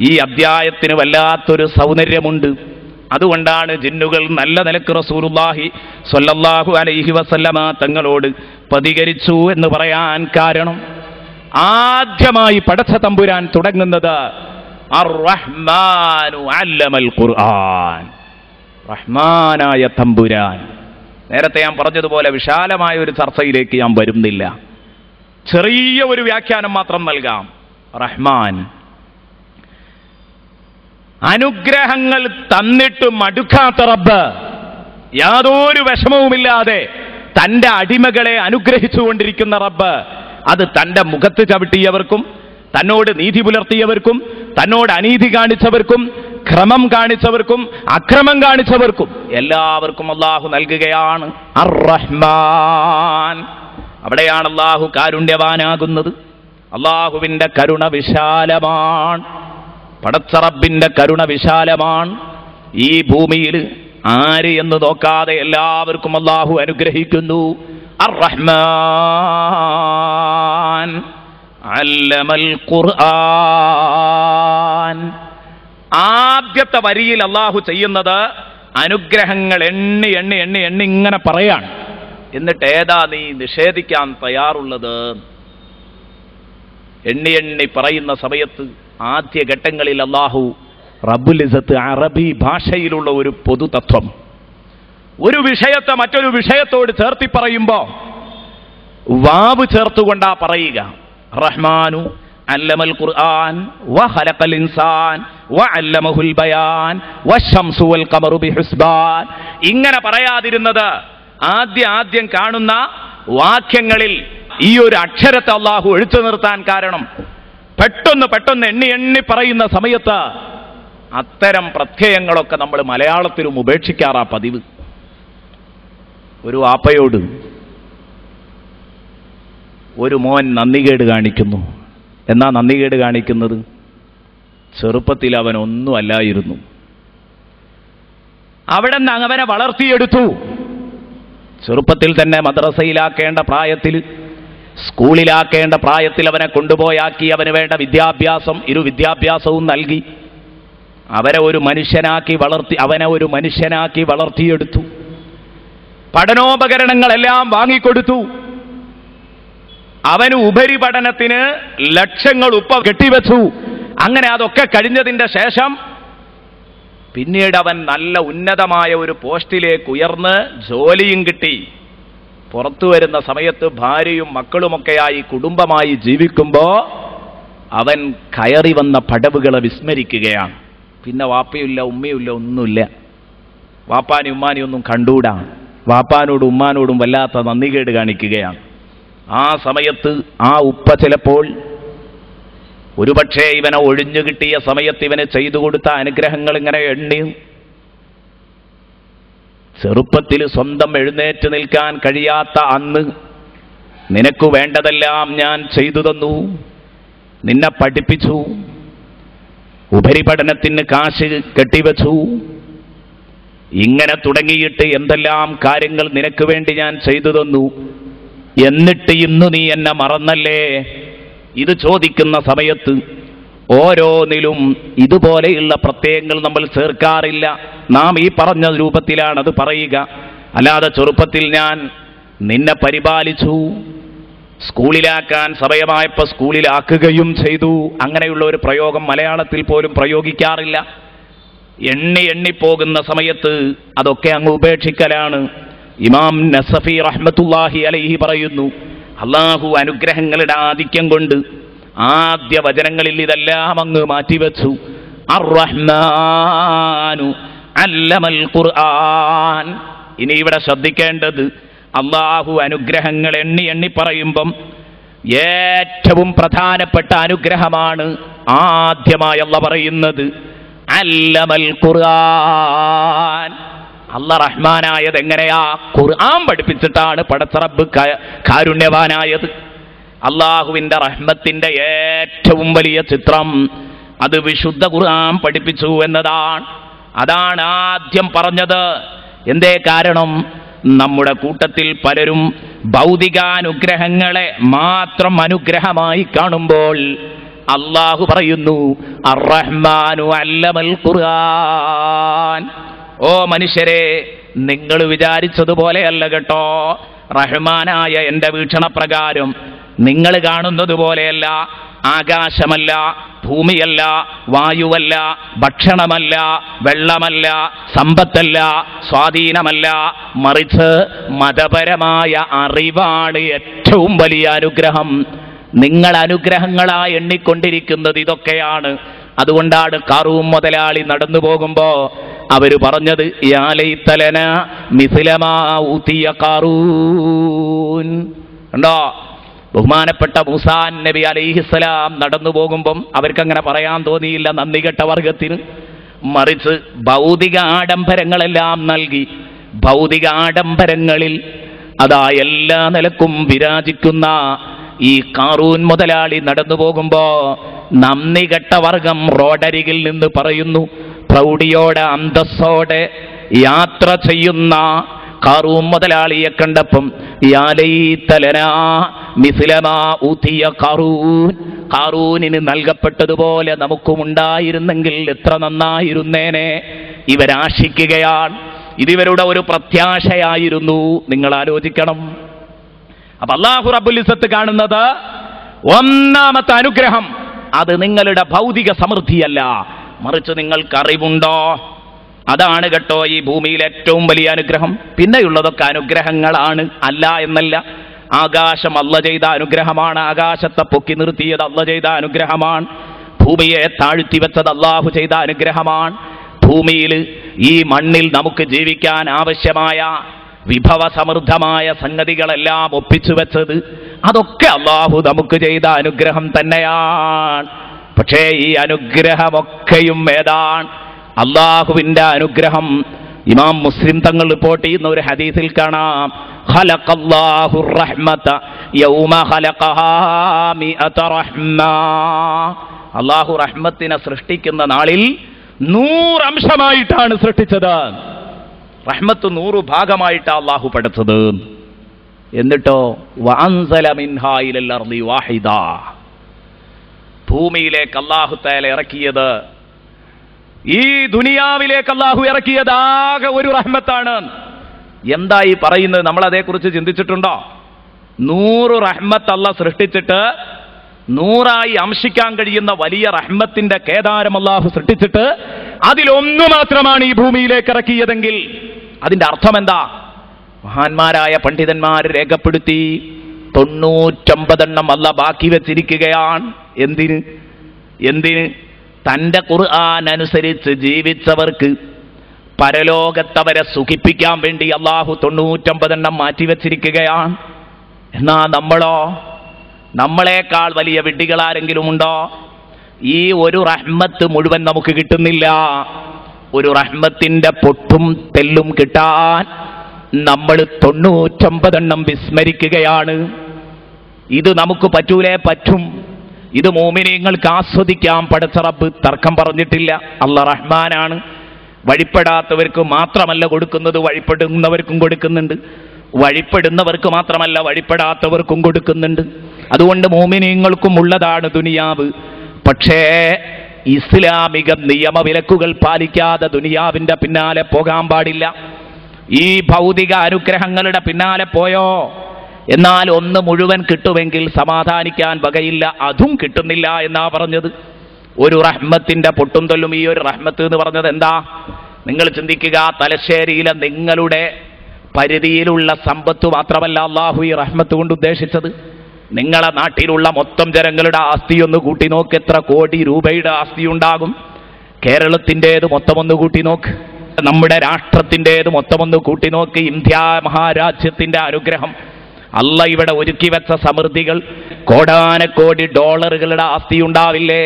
[SPEAKER 1] ഈ അധ്യായത്തിന് വല്ലാത്തൊരു സൗന്ദര്യമുണ്ട്. അതുകൊണ്ടാണ് ജിന്നുകൾ നല്ല നിലക്ക് റസൂലുള്ളാഹി സ്വല്ലല്ലാഹു അലൈഹി വസല്ലമ തങ്ങളോട് പ്രതികരിച്ചു എന്ന് പറയാൻ കാരണം. ആദ്യമായി പടച്ച തമ്പുരാൻ തുടങ്ങുന്നത് അർ-റഹ്മാനു അല്ലമൽ ഖുർആൻ, റഹ്മാനായ തമ്പുരാൻ. നേരത്തെ ഞാൻ പറഞ്ഞതുപോലെ വിശാലമായ ഒരു ചർച്ചയിലേക്ക് ഞാൻ വരുന്നില്ല, ചെറിയ ഒരു വ്യാഖ്യാനം മാത്രം നൽകാം. റഹ്മാൻ, അനുഗ്രഹങ്ങൾ തന്നിട്ട് മടുക്കാത്ത റബ്ബ്, യാതൊരു വിഷമവുമില്ലാതെ തൻ്റെ അടിമകളെ അനുഗ്രഹിച്ചുകൊണ്ടിരിക്കുന്ന റബ്ബ്. അത് തൻ്റെ മുഖത്ത് ചവിട്ടിയവർക്കും, തന്നോട് നീതി പുലർത്തിയവർക്കും, തന്നോട് അനീതി കാണിച്ചവർക്കും, ക്രമം കാണിച്ചവർക്കും, അക്രമം കാണിച്ചവർക്കും എല്ലാവർക്കും അല്ലാഹു നൽകുകയാണ് അർ-റഹ്മാൻ. അവിടെയാണ് അല്ലാഹു കാരുണ്യവാനാകുന്നത്. അല്ലാഹുവിൻ്റെ കരുണ വിശാലമാണ്, പടച്ച റബ്ബിൻ്റെ കരുണ വിശാലമാണ്. ഈ ഭൂമിയിൽ ആര് എന്ന് നോക്കാതെ എല്ലാവർക്കും അല്ലാഹു അനുഗ്രഹിക്കുന്നു. അർ-റഹ്മാൻ അല്ലമൽ ഖുർആൻ. ആദ്യത്തെ വരിയിൽ അള്ളാഹു ചെയ്യുന്നത് അനുഗ്രഹങ്ങൾ എണ്ണി എണ്ണി എണ്ണി എണ്ണി ഇങ്ങനെ പറയാണ്. എന്നിട്ട് ഏതാ നീ നിഷേധിക്കാൻ തയ്യാറുള്ളത്? എണ്ണി എണ്ണി പറയുന്ന സമയത്ത് ആദ്യ ഘട്ടങ്ങളിൽ അള്ളാഹു റബ്ബുൽ ഇസ്സത്ത് അറബി ഭാഷയിലുള്ള ഒരു പൊതുതത്വം, ഒരു വിഷയത്തെ മറ്റൊരു വിഷയത്തോട് ചേർത്തി പറയുമ്പോ വാവ് ചേർത്തുകൊണ്ടാ പറയുക. റഹ്മാനു അല്ലമൽ ഖുർആൻ വഖലഖൽ ഇൻസാൻ വഅല്ലമഹുൽ ബയാൻ വശംസു വൽ ഖമറു ബിഹുസ്ബാൻ. ഇങ്ങനെ പറയാതിരുന്നത് ആദ്യം കാണുന്ന വാക്യങ്ങളിൽ ഈ ഒരു അക്ഷരത്തെ അള്ളാഹു ഒഴിച്ചു നിർത്താൻ കാരണം പെട്ടെന്ന് എണ്ണി എണ്ണി പറയുന്ന സമയത്ത് അത്തരം പ്രത്യയങ്ങളൊക്കെ നമ്മൾ മലയാളത്തിലും ഉപേക്ഷിക്കാറാ പതിവ്. ഒരു വാപ്പയോട് ഒരു മോൻ നന്ദികേട് കാണിക്കുന്നു. എന്നാ നന്ദികേട് കാണിക്കുന്നത്? ചെറുപ്പത്തിൽ അവൻ ഒന്നും അല്ലായിരുന്നു, അവിടെ നിന്ന് അവനെ വളർത്തിയെടുത്തു. ചെറുപ്പത്തിൽ തന്നെ മദ്രസയിലാക്കേണ്ട പ്രായത്തിൽ, സ്കൂളിലാക്കേണ്ട പ്രായത്തിൽ അവനെ കൊണ്ടുപോയാക്കി അവന് വേണ്ട വിദ്യാഭ്യാസം, വിദ്യാഭ്യാസവും നൽകി അവനെ ഒരു മനുഷ്യനാക്കി വളർത്തിയെടുത്തു. പഠനോപകരണങ്ങളെല്ലാം വാങ്ങിക്കൊടുത്തു. അവന് ഉപരിപഠനത്തിന് ലക്ഷങ്ങൾ കെട്ടിവെച്ചു. അങ്ങനെ അതൊക്കെ കഴിഞ്ഞതിന്റെ ശേഷം പിന്നീട് അവൻ നല്ല ഉന്നതമായ ഒരു പോസ്റ്റിലേക്ക് ഉയർന്ന് ജോലിയും കിട്ടി. പുറത്തു വരുന്ന സമയത്ത് ഭാര്യയും മക്കളുമൊക്കെയായി കുടുംബമായി ജീവിക്കുമ്പോ അവൻ കയറി വന്ന പടവുകളെ വിസ്മരിക്കുകയാണ്. പിന്നെ വാപ്പയില്ല, ഉമ്മയില്ല, ഒന്നുമില്ല. വാപ്പാനും ഉമ്മാനെയും ഒന്നും കണ്ടൂടാ. വാപ്പാനോടും ഉമ്മാനോടും വല്ലാത്ത നന്ദികേട് കാണിക്കുകയാണ്. ആ സമയത്ത് ആ ഉപ്പ ചിലപ്പോൾ ഒരുപക്ഷെ ഇവനെ ഒഴിഞ്ഞു കിട്ടിയ സമയത്ത് ഇവന് ചെയ്തു കൊടുത്ത അനുഗ്രഹങ്ങൾ ഇങ്ങനെ എണ്ണി. ചെറുപ്പത്തിൽ സ്വന്തം എഴുന്നേറ്റ് നിൽക്കാൻ കഴിയാത്ത അന്ന് നിനക്ക് വേണ്ടതെല്ലാം ഞാൻ ചെയ്തു തന്നു, നിന്നെ പഠിപ്പിച്ചു, ഉപരിപഠനത്തിന് കാശ് കെട്ടിവെച്ചു. ഇങ്ങനെ തുടങ്ങിയിട്ട് എന്തെല്ലാം കാര്യങ്ങൾ നിനക്ക് വേണ്ടി ഞാൻ ചെയ്തു തന്നു. എന്നിട്ട് ഇന്നു നീ എന്നെ മറന്നല്ലേ? ഇത് ചോദിക്കുന്ന സമയത്ത് ഓരോന്നിലും ഇതുപോലെയുള്ള പ്രത്യയങ്ങൾ നമ്മൾ ചേർക്കാറില്ല. നാം ഈ പറഞ്ഞ രൂപത്തിലാണ് അത് പറയുക. അല്ലാതെ ചെറുപ്പത്തിൽ ഞാൻ നിന്നെ പരിപാലിച്ചു, സ്കൂളിലാക്കാൻ സമയമായപ്പോൾ സ്കൂളിലാക്കുകയും ചെയ്തു, അങ്ങനെയുള്ള ഒരു പ്രയോഗം മലയാളത്തിൽ പോലും പ്രയോഗിക്കാറില്ല. എണ്ണി പോകുന്ന സമയത്ത് അതൊക്കെ അങ്ങ് ഉപേക്ഷിക്കലാണ്. ഇമാം നസഫി റഹ്മത്തുള്ളാഹി അലൈഹി പറയുന്നു, അള്ളാഹു അനുഗ്രഹങ്ങളുടെ ആധിക്യം കൊണ്ട് ആദ്യ വചനങ്ങളിൽ ഇതെല്ലാം അങ്ങ് മാറ്റിവെച്ചു. അർ-റഹ്മാനു അല്ലമൽ ഖുർആൻ. ഇനി ഇവിടെ ശ്രദ്ധിക്കേണ്ടത്, അള്ളാഹു അനുഗ്രഹങ്ങൾ എണ്ണി പറയുമ്പം ഏറ്റവും പ്രധാനപ്പെട്ട അനുഗ്രഹമാണ് ആദ്യമായി അള്ളാഹു പറയുന്നത് അല്ലമൽ ഖുർആൻ. അല്ലാഹ് റഹ്മാനായത് എങ്ങനെയാ? ഖുർആൻ പഠിപ്പിച്ചിട്ടാണ് പടച്ച റബ്ബ് കാരുണ്യവാനായത്. അള്ളാഹുവിന്റെ റഹ്മത്തിന്റെ ഏറ്റവും വലിയ ചിത്രം അത് വിശുദ്ധ ഖുർആൻ പഠിപ്പിച്ചു എന്നതാണ്. അതാണ് ആദ്യം പറഞ്ഞത്. എന്തേ കാരണം? നമ്മുടെ കൂട്ടത്തിൽ പലരും ഭൗതികാനുഗ്രഹങ്ങളെ മാത്രം അനുഗ്രഹമായി കാണുമ്പോൾ അള്ളാഹു പറയുന്നു അർ-റഹ്മാനു അല്ലമൽ ഖുർആൻ. ഓ മനുഷ്യരെ, നിങ്ങൾ വിചാരിച്ചതുപോലെയല്ല കേട്ടോ. റഹ്മാനായ എൻ്റെ വീക്ഷണപ്രകാരം നിങ്ങൾ കാണുന്നത് പോലെയല്ല. ആകാശമല്ല, ഭൂമിയല്ല, വായുവല്ല, ഭക്ഷണമല്ല, വെള്ളമല്ല, സമ്പത്തല്ല, സ്വാധീനമല്ല, മറിച്ച് മതപരമായ അറിവാണ് ഏറ്റവും വലിയ അനുഗ്രഹം. നിങ്ങൾ അനുഗ്രഹങ്ങളായി എണ്ണിക്കൊണ്ടിരിക്കുന്നത് ഇതൊക്കെയാണ്. അതുകൊണ്ടാണ് ഖാറൂൻ മുതലാളി നടന്നു പോകുമ്പോ അവര് പറഞ്ഞത് യാ ലൈതലന മിസ്ലമാ ഊതിയ ഖാറൂൻ. കണ്ടോ, ബഹുമാനപ്പെട്ട മൂസാ നബി അലൈഹിസ്സലാം നടന്നു പോകുമ്പം അവർക്കങ്ങനെ പറയാൻ തോന്നിയില്ല നന്ദികെട്ട വർഗത്തിന്. മറിച്ച് ഭൗതിക ആഡംബരങ്ങളെല്ലാം നൽകി. ഭൗതിക ആഡംബരങ്ങളിൽ അതാ എല്ലാ നിലക്കും വിരാജിക്കുന്ന ഈ ഖാറൂൻ മുതലാളി നടന്നു പോകുമ്പോ നന്ദികെട്ട വർഗം റോഡരികിൽ നിന്ന് പറയുന്നു, പ്രൗഢിയോടെ അന്തസ്സോടെ യാത്ര ചെയ്യുന്ന ഖാറൂൻ മുതലാളിയെ കണ്ടപ്പം യാ ലൈത ലനാ മിസ്ല മാ ഊതിയ ഖാറൂൻ, ഖാറൂനിന് നൽകപ്പെട്ടതുപോലെ നമുക്കും ഉണ്ടായിരുന്നെങ്കിൽ എത്ര നന്നായിരുന്നേനെ. ഇവരാശിക്കുകയാണ്, ഇതിവരുടെ ഒരു പ്രത്യാശയായിരുന്നു. നിങ്ങൾ ആലോചിക്കണം. അപ്പൊ അല്ലാഹു റബ്ബുൽ ഇസ്സത്ത് കാണുന്നത് ഒന്നാമത്തെ അനുഗ്രഹം അത് നിങ്ങളുടെ ഭൗതിക സമൃദ്ധിയല്ല, മറിച്ച് നിങ്ങൾക്ക് അറിവുണ്ടോ. അതാണ് കേട്ടോ ഈ ഭൂമിയിൽ ഏറ്റവും വലിയ അനുഗ്രഹം. പിന്നെയുള്ളതൊക്കെ അനുഗ്രഹങ്ങളാണ്, അല്ല എന്നല്ല. ആകാശം അല്ലാഹു ചെയ്ത അനുഗ്രഹമാണ്, ആകാശത്തെ പൊക്കി നിർത്തിയത് അല്ലാഹു ചെയ്ത അനുഗ്രഹമാണ്, ഭൂമിയെ താഴ്ത്തി വെച്ചത് അല്ലാഹു ചെയ്ത അനുഗ്രഹമാണ്. ഭൂമിയിൽ ഈ മണ്ണിൽ നമുക്ക് ജീവിക്കാൻ ആവശ്യമായ വിഭവസമൃദ്ധമായ സംഗതികളെല്ലാം ഒപ്പിച്ചു വെച്ചത് അതൊക്കെ അല്ലാഹു നമുക്ക് ചെയ്ത അനുഗ്രഹം തന്നെയാണ്. പക്ഷേ ഈ അനുഗ്രഹമൊക്കെയും ഏതാണ്? അല്ലാഹുവിന്റെ അനുഗ്രഹം. ഇമാം മുസ്ലിം തങ്ങൾ റിപ്പോർട്ട് ചെയ്യുന്ന ഒരു ഹദീസിൽ കാണാം, ഖലഖല്ലാഹു റഹ്മത യൗമ ഖലഖഹാ മിഅത റഹ്മ. അല്ലാഹു റഹ്മത്തിനെ സൃഷ്ടിക്കുന്ന നാളിൽ 100 അംശമായിട്ടാണ് സൃഷ്ടിച്ചത്. റഹ്മത്ത് 100 ഭാഗമായിട്ടാണ് അല്ലാഹു പഠിച്ചത്. എന്നിട്ടോ വഅൻസല മിൻഹാ ഇലൽ അർളി വാഹിദ, ഭൂമിയിലേക്ക് അല്ലാഹു തആല ഇറക്കിയത്, ഈ ദുനിയാവിലേക്ക് അല്ലാഹു ഇറക്കിയത് ആകെ ഒരു റഹ്മത്താണ്. എന്താ ഈ പറയുന്നത്? നമ്മൾ അതേക്കുറിച്ച് ചിന്തിച്ചിട്ടുണ്ടോ? 100 റഹ്മത്ത് അല്ലാഹു സൃഷ്ടിച്ചിട്ട് 100ആയി അംശിക്കാൻ കഴിയുന്ന വലിയ റഹ്മത്തിന്റെ കേദാരം അല്ലാഹു സൃഷ്ടിച്ചിട്ട് അതിലൊന്നു മാത്രമാണ് ഈ ഭൂമിയിലേക്ക് ഇറക്കിയതെങ്കിൽ അതിന്റെ അർത്ഥം എന്താ? മഹാന്മാരായ പണ്ഡിതന്മാർ രേഖപ്പെടുത്തി 99 അല്ലാഹു ബാക്കി വെച്ചിരിക്കുകയാണ്. എന്തിന്? തന്റെ ഖുർആൻ അനുസരിച്ച് ജീവിച്ചവർക്ക് പരലോകത്തവരെ സുഖിപ്പിക്കാൻ വേണ്ടി അല്ലാഹു 99 മാറ്റിവെച്ചിരിക്കുകയാണ്. എന്നാ നമ്മളോ? നമ്മളെക്കാൾ വലിയ വിഡ്ഢികളാരെങ്കിലും ഉണ്ടോ? ഈ ഒരു റഹ്മത്ത് മുഴുവൻ നമുക്ക് കിട്ടുന്നില്ല. ഒരു റഹ്മത്തിന്റെ പൊട്ടും തെല്ലും കിട്ടാൻ നമ്മൾ 99 വിസ്മരിക്കുകയാണ്. ഇത് നമുക്ക് പറ്റൂലേ? പറ്റും. ഇത് മോമിനീങ്ങൾക്ക് ആസ്വദിക്കാൻ പടച്ച റബ്ബ് തർക്കം പറഞ്ഞിട്ടില്ല. അല്ലാഹ് റഹ്മാനാണ്. വഴിപ്പെടാത്തവർക്ക് മാത്രമല്ല കൊടുക്കുന്നത്, വഴിപ്പെടുന്നവർക്കും കൊടുക്കുന്നുണ്ട്. വഴിപ്പെടുന്നവർക്ക് മാത്രമല്ല വഴിപ്പെടാത്തവർക്കും കൊടുക്കുന്നുണ്ട്. അതുകൊണ്ട് മോമിനീങ്ങൾക്കും ഉള്ളതാണ് ദുനിയാവ്. പക്ഷേ ഇസ്ലാമിക നിയമവിലക്കുകൾ പാലിക്കാതെ ദുനിയാവിന്റെ പിന്നാലെ പോകാൻ പാടില്ല. ഈ ഭൗതിക അനുഗ്രഹങ്ങളുടെ പിന്നാലെ പോയോ എന്നാൽ ഒന്ന് മുഴുവൻ കിട്ടുമെങ്കിൽ സമാധാനിക്കാൻ വകയില്ല. അതും കിട്ടുന്നില്ല എന്നാ പറഞ്ഞത്. ഒരു റഹ്മത്തിന്റെ പൊട്ടും തൊല്ലും. ഈ ഒരു റഹ്മത്ത് എന്ന് പറഞ്ഞത് എന്താ? നിങ്ങൾ ചിന്തിക്കുക. തലശ്ശേരിയിലെ നിങ്ങളുടെ പരിധിയിലുള്ള സമ്പത്ത് മാത്രമല്ല അല്ലാഹു ഈ റഹ്മത്ത് കൊണ്ട് ഉദ്ദേശിച്ചത്. നിങ്ങളെ നാട്ടിലുള്ള മൊത്തം ജനങ്ങളുടെ ആസ്തി ഒന്ന് കൂട്ടി നോക്ക്, എത്ര കോടി രൂപയുടെ ആസ്തി ഉണ്ടാകും. കേരളത്തിൻ്റെത് മൊത്തം ഒന്ന് കൂട്ടി നോക്ക്, നമ്മുടെ രാഷ്ട്രത്തിൻ്റെത് മൊത്തം ഒന്ന് കൂട്ടി നോക്ക്. ഇന്ത്യ മഹാരാജ്യത്തിന്റെ അനുഗ്രഹം, അല്ലാഹ് ഇവിടെ ഒരുക്കി വെച്ച സമൃദ്ധികൾ, കോടാനക്കോടി ഡോളറുകളുടെ ആസ്തി ഉണ്ടാവില്ലേ?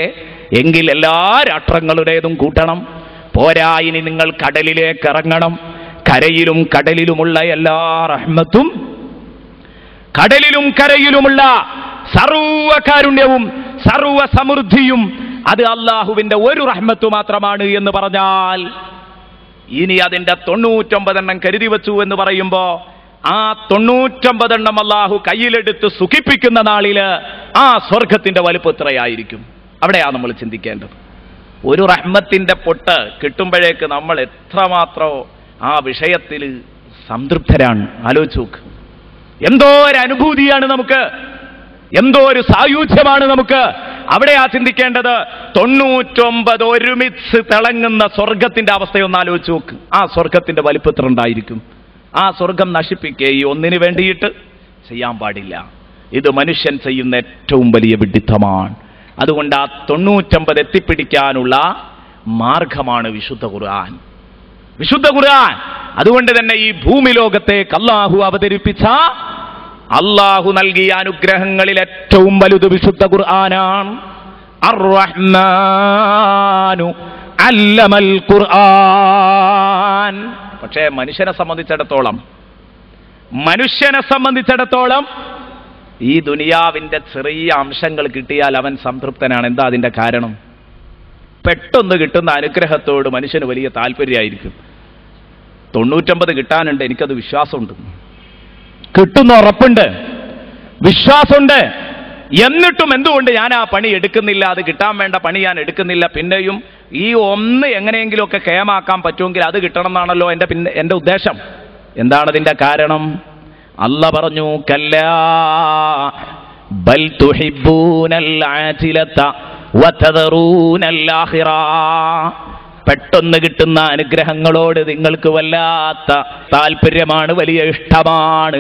[SPEAKER 1] എങ്കിൽ എല്ലാ രാഷ്ട്രങ്ങളുടേതും കൂട്ടണം. പോരാ, ഇനി നിങ്ങൾ കടലിലേക്ക് ഇറങ്ങണം. കരയിലും കടലിലുമുള്ള എല്ലാ റഹ്മത്തും, കടലിലും കരയിലുമുള്ള സർവ്വ കാരുണ്യവും സർവ്വ സമൃദ്ധിയും അത് അല്ലാഹുവിന്റെ ഒരു റഹ്മത്ത് മാത്രമാണ് എന്ന് പറഞ്ഞാൽ, ഇനി അതിന്റെ 99 കരുതി വെച്ചു എന്ന് പറയുമ്പോ ആ 99 അല്ലാഹു കയ്യിലെടുത്ത് സുഖിപ്പിക്കുന്ന നാളില് ആ സ്വർഗത്തിന്റെ വലുപ്പം എത്രയായിരിക്കും? അവിടെയാ നമ്മൾ ചിന്തിക്കേണ്ടത്. ഒരു റഹ്മത്തിന്റെ പൊട്ട് കിട്ടുമ്പോഴേക്ക് നമ്മൾ എത്രമാത്രം ആ വിഷയത്തിൽ സംതൃപ്തരാണ്. ആലോചിച്ച് നോക്ക്. എന്തോ ഒരു അനുഭൂതിയാണ് നമുക്ക്, എന്തോ ഒരു സായുജ്യമാണ് നമുക്ക്. അവിടെയാ ചിന്തിക്കേണ്ടത്. 99 ഒരുമിച്ച് തിളങ്ങുന്ന സ്വർഗത്തിന്റെ അവസ്ഥയൊന്ന് ആലോചിച്ച് നോക്ക്. ആ സ്വർഗത്തിന്റെ വലിപ്പത്ര ഉണ്ടായിരിക്കും? ആ സ്വർഗം നശിപ്പിക്കുക ഈ ഒന്നിനു വേണ്ടിയിട്ട് ചെയ്യാൻ പാടില്ല. ഇത് മനുഷ്യൻ ചെയ്യുന്ന ഏറ്റവും വലിയ വിഡ്ഢിത്തമാണ്. അതുകൊണ്ട് ആ 99 എത്തിപ്പിടിക്കാനുള്ള മാർഗമാണ് വിശുദ്ധ ഖുർആൻ. വിശുദ്ധ ഖുർആൻ. അതുകൊണ്ട് തന്നെ ഈ ഭൂമി ലോകത്തേക്ക് അല്ലാഹു അവതരിപ്പിച്ച, അല്ലാഹു നൽകിയ അനുഗ്രഹങ്ങളിൽ ഏറ്റവും വലുത് വിശുദ്ധ ഖുർആനാണ്. അർ-റഹ്മാനു അല്ലമൽ ഖുർആൻ. പക്ഷേ മനുഷ്യനെ സംബന്ധിച്ചിടത്തോളം ഈ ദുനിയാവിന്റെ ചെറിയ അംശങ്ങൾ കിട്ടിയാൽ അവൻ സംതൃപ്തനാണ്. എന്താ അതിന്റെ കാരണം? പെട്ടെന്ന് കിട്ടുന്ന അനുഗ്രഹത്തോട് മനുഷ്യന് വലിയ താല്പര്യമായിരിക്കും. 99 കിട്ടാനുണ്ട്, എനിക്കത് വിശ്വാസമുണ്ട്, കിട്ടുന്ന ഉറപ്പുണ്ട്, വിശ്വാസമുണ്ട്. എന്നിട്ടും എന്തുകൊണ്ട് ഞാൻ ആ പണി എടുക്കുന്നില്ല? അത് കിട്ടാൻ വേണ്ട പണി ഞാൻ എടുക്കുന്നില്ല. പിന്നെയും ഈ ഒന്ന് എങ്ങനെയെങ്കിലുമൊക്കെ കേമാക്കാൻ പറ്റുമെങ്കിൽ അത് കിട്ടണം എന്നാണല്ലോ എൻ്റെ ഉദ്ദേശം. എന്താണതിൻ്റെ കാരണം? അല്ല പറഞ്ഞു, കല്ലാ ബൽ തുഹിബ്ബൂനൽ ആജിലത വതദറൂനൽ ആഖിറ. പെട്ടെന്ന് കിട്ടുന്ന അനുഗ്രഹങ്ങളോട് നിങ്ങൾക്ക് വല്ലാത്ത താല്പര്യമാണ്, വലിയ ഇഷ്ടമാണ്.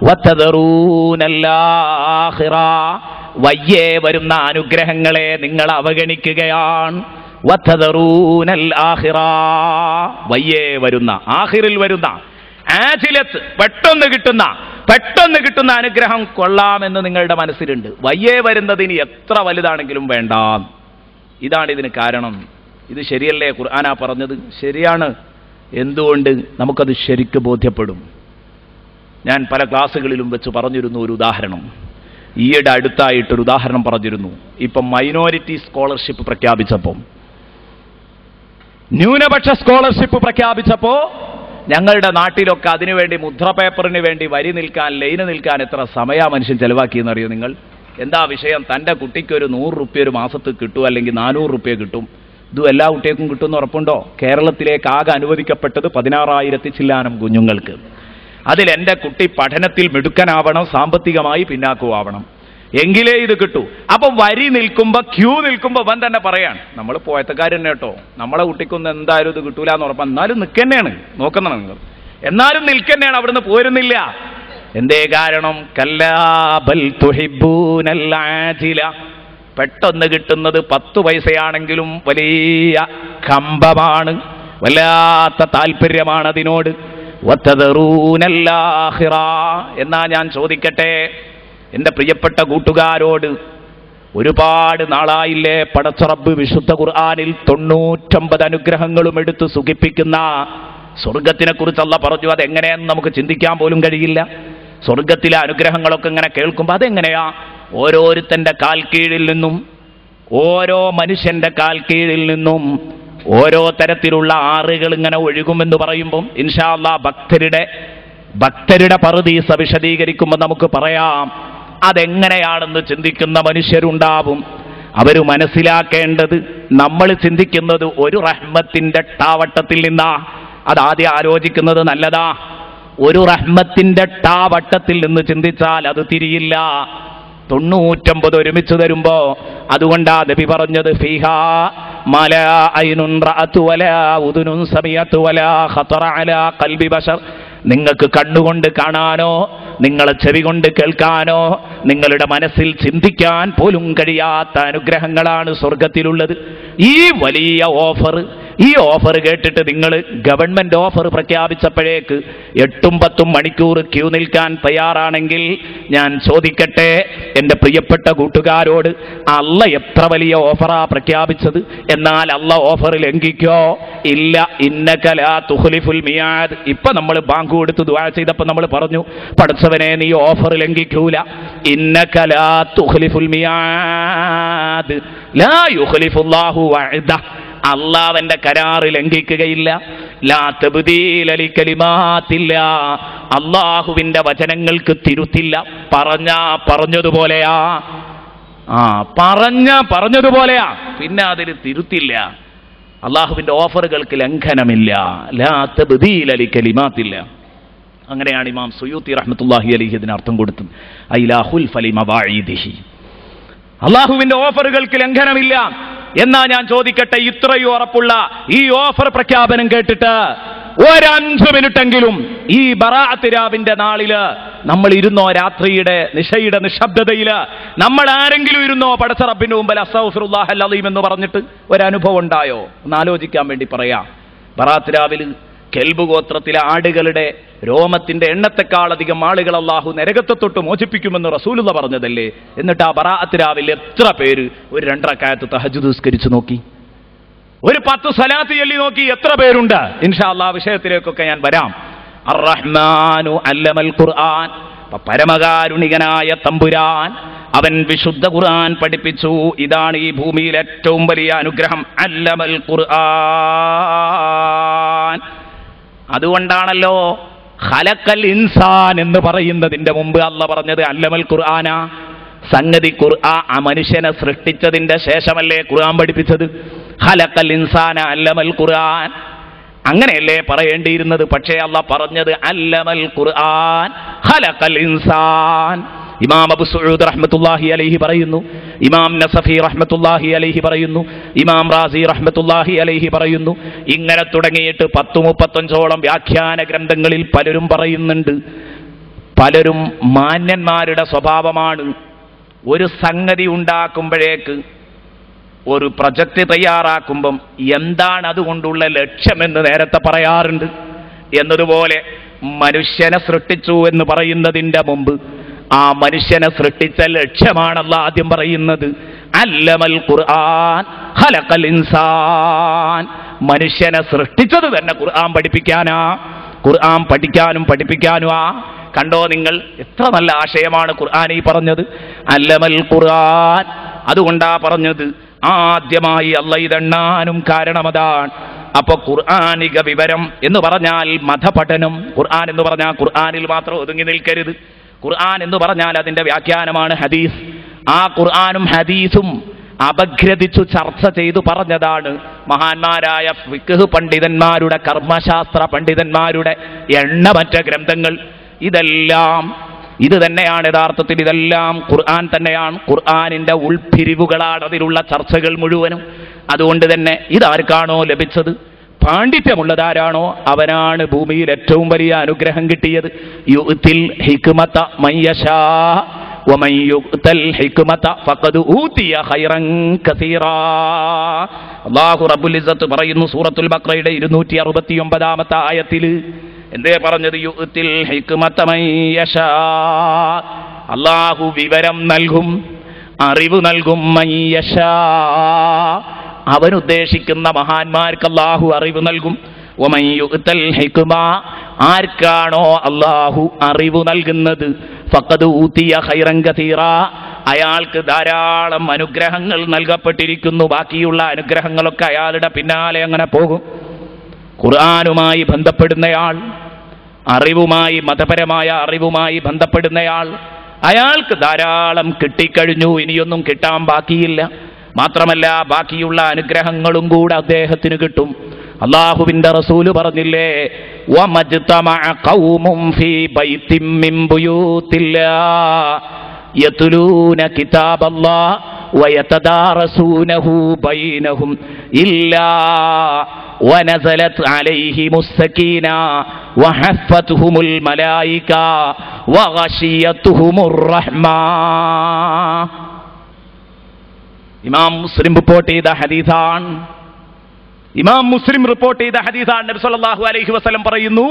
[SPEAKER 1] വതദറൂനൽ ആഖിറ, വയ്യേ വരുന്ന അനുഗ്രഹങ്ങളെ നിങ്ങൾ അവഗണിക്കുകയാണ്. വതദറൂനൽ ആഖിറ, വയ്യേ വരുന്ന, ആഖിറിൽ വരുന്ന, ആജിലത്ത് പെട്ടെന്ന് കിട്ടുന്ന അനുഗ്രഹം കൊള്ളാമെന്ന് നിങ്ങളുടെ മനസ്സിലുണ്ട്. വയ്യേ വരുന്നതിന് എത്ര വലുതാണെങ്കിലും വേണ്ട. ഇതാണ് ഇതിന് കാരണം. ഇത് ശരിയല്ലേ? ഖുർആനാ പറഞ്ഞത്, ശരിയാണ്. എന്തുകൊണ്ട്? നമുക്കത് ശരിക്ക് ബോധ്യപ്പെടും. ഞാൻ പല ക്ലാസ്സുകളിലും വെച്ച് പറഞ്ഞിരുന്നു ഒരു ഉദാഹരണം. ഈയിടെ അടുത്തായിട്ടൊരു ഉദാഹരണം പറഞ്ഞിരുന്നു. ഇപ്പം മൈനോറിറ്റി സ്കോളർഷിപ്പ് പ്രഖ്യാപിച്ചപ്പോൾ, ന്യൂനപക്ഷ സ്കോളർഷിപ്പ് പ്രഖ്യാപിച്ചപ്പോൾ ഞങ്ങളുടെ നാട്ടിലൊക്കെ അതിനുവേണ്ടി മുദ്രപേപ്പറിന് വേണ്ടി വരി നിൽക്കാൻ, ലൈന് നിൽക്കാൻ എത്ര സമയം മനുഷ്യൻ ചെലവാക്കിയെന്നറിയോ നിങ്ങൾ? എന്താ വിഷയം? തൻ്റെ കുട്ടിക്ക് ഒരു 100 റുപ്യ ഒരു മാസത്തിൽ കിട്ടും, അല്ലെങ്കിൽ 400 റുപ്യ കിട്ടും. ഇതും എല്ലാ കുട്ടികൾക്കും കിട്ടുമെന്ന് ഉറപ്പുണ്ടോ? കേരളത്തിലേക്ക് ആകെ അനുവദിക്കപ്പെട്ടത് 16,000 ചില്ലാനം കുഞ്ഞുങ്ങൾക്ക്. അതിൽ എൻ്റെ കുട്ടി പഠനത്തിൽ മിടുക്കനാവണം, സാമ്പത്തികമായി പിന്നാക്കുവാവണം, എങ്കിലേ ഇത് കിട്ടൂ. അപ്പം വരി നിൽക്കുമ്പോൾ, ക്യൂ നിൽക്കുമ്പോൾ അവൻ തന്നെ പറയാൻ, നമ്മൾ പോയത്തക്കാരൻ കേട്ടോ, നമ്മളെ കുട്ടിക്കൊന്നും എന്തായാലും ഇത് കിട്ടൂല എന്ന് ഉറപ്പാണ്. എന്നാലും നിൽക്കന്നെയാണ്, നോക്കുന്നതാണ് നിങ്ങൾ, എന്നാലും നിൽക്കന്നെയാണ്, അവിടുന്ന് പോരുന്നില്ല. എന്തേ കാരണം? കല്ലാ ബൽ തുഹിബ്ബൂനൽ ആജില, പെട്ടെന്ന് കിട്ടുന്നത് 10 പൈസയാണെങ്കിലും വലിയ കമ്പമാണ്, വല്ലാത്ത താല്പര്യമാണ് അതിനോട്. വതദറൂനൽ ആഖിറ. എന്നാ ഞാൻ ചോദിക്കട്ടെ എൻ്റെ പ്രിയപ്പെട്ട കൂട്ടുകാരോട്, ഒരുപാട് നാളായില്ലേ പടച്ച റബ്ബ് വിശുദ്ധ ഖുർആനിൽ 99 അനുഗ്രഹങ്ങളും എടുത്ത് സുഖിപ്പിക്കുന്ന സ്വർഗത്തിനെ കുറിച്ച് അല്ലാഹ് പറഞ്ഞു. അതെങ്ങനെയെന്ന് നമുക്ക് ചിന്തിക്കാൻ പോലും കഴിയില്ല. സ്വർഗത്തിലെ അനുഗ്രഹങ്ങളൊക്കെ ഇങ്ങനെ കേൾക്കുമ്പോൾ അതെങ്ങനെയാ? ഓരോരുത്തൻ്റെ കാൽ കീഴിൽ നിന്നും, ഓരോ മനുഷ്യൻ്റെ കാൽ കീഴിൽ നിന്നും ഓരോ തരത്തിലുള്ള ആറുകൾ ഇങ്ങനെ ഒഴുകുമെന്ന് പറയുമ്പം ഇൻഷാ അല്ലാഹ് ഭക്തരുടെ പറുദീസ വിശദീകരിക്കുമ്പോൾ നമുക്ക് പറയാം. അതെങ്ങനെയാണെന്ന് ചിന്തിക്കുന്ന മനുഷ്യരുണ്ടാവും. അവർ മനസ്സിലാക്കേണ്ടത്, നമ്മൾ ചിന്തിക്കുന്നത് ഒരു റഹ്മത്തിൻ്റെ ടാവട്ടത്തിൽ നിന്നാ. അതാദ്യം ആലോചിക്കുന്നത് നല്ലതാ. ഒരു റഹ്മത്തിൻ്റെ ടാവട്ടത്തിൽ നിന്ന് ചിന്തിച്ചാൽ അത് തിരിയില്ല. 99 ഒരുമിച്ച് തരുമ്പോ, അതുകൊണ്ടാ നബി പറഞ്ഞത്, ഫീഹാ മലാ ഐനുൻ റഅതു വലാ ഉദുനുൻ സമീഅതു വലാ ഖതറ അലാ ഖൽബി ബശർ. നിങ്ങൾക്ക് കണ്ണുകൊണ്ട് കാണാനോ, നിങ്ങളെ ചെവി കൊണ്ട് കേൾക്കാനോ, നിങ്ങളുടെ മനസ്സിൽ ചിന്തിക്കാൻ പോലും കഴിയാത്ത അനുഗ്രഹങ്ങളാണ് സ്വർഗത്തിലുള്ളത്. ഈ വലിയ ഓഫർ, ഈ ഓഫർ കേട്ടിട്ട് നിങ്ങൾ ഗവൺമെന്റ് ഓഫർ പ്രഖ്യാപിച്ചപ്പോഴേക്ക് 8-10 മണിക്കൂർ ക്യൂ നിൽക്കാൻ തയ്യാറാണെങ്കിൽ, ഞാൻ ചോദിക്കട്ടെ എൻ്റെ പ്രിയപ്പെട്ട കൂട്ടുകാരോട്, അല്ല എത്ര വലിയ ഓഫറാ പ്രഖ്യാപിച്ചത്? എന്നാൽ അല്ല ഓഫർ ലംഘിക്കോ? ഇല്ല. ഇന്നക ലാ തുഖ്ലിഫുൽ മിയാദ്. ഇപ്പൊ നമ്മൾ ബാങ്ക് കൊടുത്ത് ദുആ ചെയ്തപ്പോൾ നമ്മൾ പറഞ്ഞു, പടച്ചവനെ നീ ഓഫർ ലംഘിക്കൂല. ഇന്നക ലാ തുഖ്ലിഫുൽ മിയാദ് ലാ യുഖ്ലിഫുല്ലാഹു വഅദ. അള്ളാഹുവിന്റെ കരാറ് ലംഘിക്കുകയില്ല. ലാ തബ്ദീല ലികലിമാത്തില്ലാ. അള്ളാഹുവിന്റെ വചനങ്ങൾക്ക് തിരുത്തില്ല. പറഞ്ഞതുപോലെയാ, പറഞ്ഞതുപോലെയാ, പിന്നെ അതിൽ തിരുത്തില്ല. അള്ളാഹുവിന്റെ ഓഫറുകൾക്ക് ലംഘനമില്ല. ലാ തബ്ദീല ലികലിമാത്തില്ലാ. അങ്ങനെയാണ് ഇമാം സുയൂത്തി റഹ്മത്തുള്ളാഹി അലൈഹി ഇതിന് അർത്ഥം കൊടുത്തത്. ഐലാ ഖുൽഫ ലിമവാഇദിഹി. അള്ളാഹുവിന്റെ ഓഫറുകൾക്ക് ലംഘനമില്ല. എന്നാ ഞാൻ ചോദിക്കട്ടെ, ഇത്രയും ഉറപ്പുള്ള ഈ ഓഫർ പ്രഖ്യാപനം കേട്ടിട്ട് 5 മിനിറ്റെങ്കിലും ഈ ബറാഅത്ത് രാവിന്റെ നാളില് നമ്മൾ ഇരുന്നോ? രാത്രിയുടെ നിശയുടെ നിശബ്ദതയില് നമ്മൾ ആരെങ്കിലും ഇരുന്നോ പടച്ച റബ്ബിന്റെ മുമ്പിൽ അസ്തഗ്ഫിറുല്ലാഹൽ അലീം എന്ന് പറഞ്ഞിട്ട് ഒരനുഭവം ഉണ്ടായോ? ഒന്ന് ആലോചിക്കാൻ വേണ്ടി പറയാം. ബറാഅത്ത് രാവിൽ കെൽബ് ഗോത്രത്തിലെ ആടുകളുടെ രോമത്തിന്റെ എണ്ണത്തെക്കാളധികം ആളുകൾ അല്ലാഹു നരകത്തെ തൊട്ട് മോചിപ്പിക്കുമെന്ന് റസൂലുള്ള പറഞ്ഞതല്ലേ? എന്നിട്ട് ആ ബറാഅത്ത് രാവിലെ എത്ര പേര് ഒരു 2 റക്അത്ത് തഹജ്ജുദ് നിസ്കരിച്ചു നോക്കി? ഒരു 10 സ്വലാത്ത് ചൊല്ലി നോക്കി? എത്ര പേരുണ്ട്? ഇൻഷാ അല്ലാഹ് വിഷയത്തിലേക്കൊക്കെ ഞാൻ വരാം. അർ-റഹ്മാനു അല്ലമൽ ഖുർആൻ. പരമകാരുണികനായ തമ്പുരാൻ അവൻ വിശുദ്ധ ഖുർആൻ പഠിപ്പിച്ചു. ഇതാണ് ഈ ഭൂമിയിൽ ഏറ്റവും വലിയ അനുഗ്രഹം. അല്ലമൽ ഖുർആൻ. അതുകൊണ്ടാണല്ലോ ഖലഖൽ ഇൻസാൻ എന്ന് പറയുന്നതിന്റെ മുമ്പ് അല്ലാഹ് പറഞ്ഞത് അല്ലമൽ ഖുർആന. സംഗതി ആ മനുഷ്യനെ സൃഷ്ടിച്ചതിന്റെ ശേഷമല്ലേ ഖുർആൻ പഠിപ്പിച്ചത്? ഖലഖൽ ഇൻസാന അല്ലമൽ ഖുർആൻ അങ്ങനെയല്ലേ പറയേണ്ടിയിരുന്നത്? പക്ഷേ അല്ലാഹ് പറഞ്ഞത് അല്ലമൽ ഖുർആൻ ഖലഖൽ ഇൻസാൻ. ഇമാം അബു സഊദ് റഹ്മത്തുള്ളാഹി അലൈഹി പറയുന്നു, ഇമാം നസഫി റഹ്മത്തുള്ളാഹി അലൈഹി പറയുന്നു, ഇമാം റാസി റഹ്മത്തുള്ളാഹി അലൈഹി പറയുന്നു. ഇങ്ങനെ തുടങ്ങിയിട്ട് 10-35ഓളം വ്യാഖ്യാന ഗ്രന്ഥങ്ങളിൽ പലരും പറയുന്നുണ്ട്. പലരും മാന്യന്മാരുടെ സ്വഭാവമാണ് ഒരു സംഗതി ഉണ്ടാക്കുമ്പോഴേക്ക്, ഒരു പ്രൊജക്റ്റ് തയ്യാറാക്കുമ്പം എന്താണ് അതുകൊണ്ടുള്ള ലക്ഷ്യമെന്ന് നേരത്തെ പറയാറുണ്ട്. എന്നതുപോലെ മനുഷ്യനെ സൃഷ്ടിച്ചു എന്ന് പറയുന്നതിൻ്റെ മുമ്പ് ആ മനുഷ്യനെ സൃഷ്ടിച്ച ലക്ഷ്യമാണല്ലോ ആദ്യം പറയുന്നത്. അല്ലമൽ ഖുർആൻ ഖലഖൽ ഇൻസാൻ. മനുഷ്യനെ സൃഷ്ടിച്ചത് തന്നെ ഖുർആൻ പഠിപ്പിക്കാനാ, ഖുർആൻ പഠിക്കാനും പഠിപ്പിക്കാനുമാ. കണ്ടോ നിങ്ങൾ, എത്ര നല്ല ആശയമാണ് ഖുർആൻ ഈ പറഞ്ഞത്. അല്ലമൽ ഖുർആൻ. അതുകൊണ്ടാ പറഞ്ഞത് ആദ്യമായി അല്ലാഹ് ഇതെണ്ണാനും കാരണമതാണ്. അപ്പൊ ഖുർആനിക വിവരം എന്ന് പറഞ്ഞാൽ മതപഠനം. ഖുർആൻ എന്ന് പറഞ്ഞാൽ ഖുർആനിൽ മാത്രം ഒതുങ്ങി നിൽക്കരുത്. ഖുർആൻ എന്ന് പറഞ്ഞാൽ അതിന്റെ വ്യാഖ്യാനമാണ് ഹദീസ്. ആ ഖുർആനും ഹദീസും അപഗ്രഥിച്ചു ചർച്ച ചെയ്തു പറഞ്ഞതാണ് മഹാന്മാരായ ഫിഖ്ഹ് പണ്ഡിതന്മാരുടെ, കർമ്മശാസ്ത്ര പണ്ഡിതന്മാരുടെ എണ്ണമറ്റ ഗ്രന്ഥങ്ങൾ. ഇത് തന്നെയാണ് യഥാർത്ഥത്തിൽ, ഇതെല്ലാം ഖുർആൻ തന്നെയാണ്. ഖുർആനിന്റെ ഉൾപിരിവുകളാണ് അതിലുള്ള ചർച്ചകൾ മുഴുവനും. അതുകൊണ്ട് തന്നെ ഇതാർക്കാണോ ലഭിച്ചത്, പാണ്ഡിത്യമുള്ളതാരാണോ അവനാണ് ഭൂമിയിൽ ഏറ്റവും വലിയ അനുഗ്രഹം കിട്ടിയത്. യുഅ്തിൽ ഹിക്മത മയ്യശാ വമൻ യുഅ്തൽ ഹിക്മത ഫഖദ് ഊതിയ ഖൈറൻ കസീറാ. അല്ലാഹു റബ്ബുൽ ഇസ്സത്ത് പറയുന്നു സൂറത്തുൽ ബഖറയുടെ 269-ാമത്തെ ആയത്തിൽ. എന്തേ പറഞ്ഞത്? യുഅ്തിൽ ഹിക്മത മയ്യശാ. അല്ലാഹു വിവരം നൽകും, അറിവ് നൽകും. മയ്യശാ, അവനുദ്ദേശിക്കുന്ന മഹാന്മാർക്ക് അല്ലാഹു അറിവ് നൽകും. വമൻ യുഅ്തൽ ഹിക്മ, ആർക്കാണോ അല്ലാഹു അറിവ് നൽകുന്നത്, ഫഖദ് ഊതിയ ഖൈറൻ കസീറാ, അയാൾക്ക് ധാരാളം അനുഗ്രഹങ്ങൾ നൽകപ്പെട്ടിരിക്കുന്നു. ബാക്കിയുള്ള അനുഗ്രഹങ്ങളൊക്കെ അയാളുടെ പിന്നാലെ അങ്ങനെ പോകും. ഖുർആനുമായി ബന്ധപ്പെടുന്നയാൾ, അറിവുമായി, മതപരമായ അറിവുമായി ബന്ധപ്പെടുന്നയാൾ, അയാൾക്ക് ധാരാളം കിട്ടിക്കഴിഞ്ഞു, ഇനിയൊന്നും കിട്ടാൻ ബാക്കിയില്ല. മാത്രമല്ല ബാക്കിയുള്ള അനുഗ്രഹങ്ങളും കൂടെ അദ്ദേഹത്തിന് കിട്ടും. അല്ലാഹുവിന്റെ റസൂല് പറഞ്ഞില്ലേ, വമജ്തമഅ ഖൗമുൻ ഫീ ബൈത്തിൻ മിൻ ബുയൂത്തില്ലാഹ് യത്ലൂന കിതാബല്ലാഹ് വയതദാറസൂനഹു ബൈനഹും ഇല്ലാ വനസലത് അലൈഹിമുസ് സകീന വഹഫത്തുഹുമുൽ മലായിക വഗശിയത്തുഹുമുർ റഹ്മാ. ഇമാം മുസ്ലിം റിപ്പോർട്ട് ചെയ്ത ഹദീസാണ്. നബി സല്ലല്ലാഹു അലൈഹി വസല്ലം പറയുന്നു,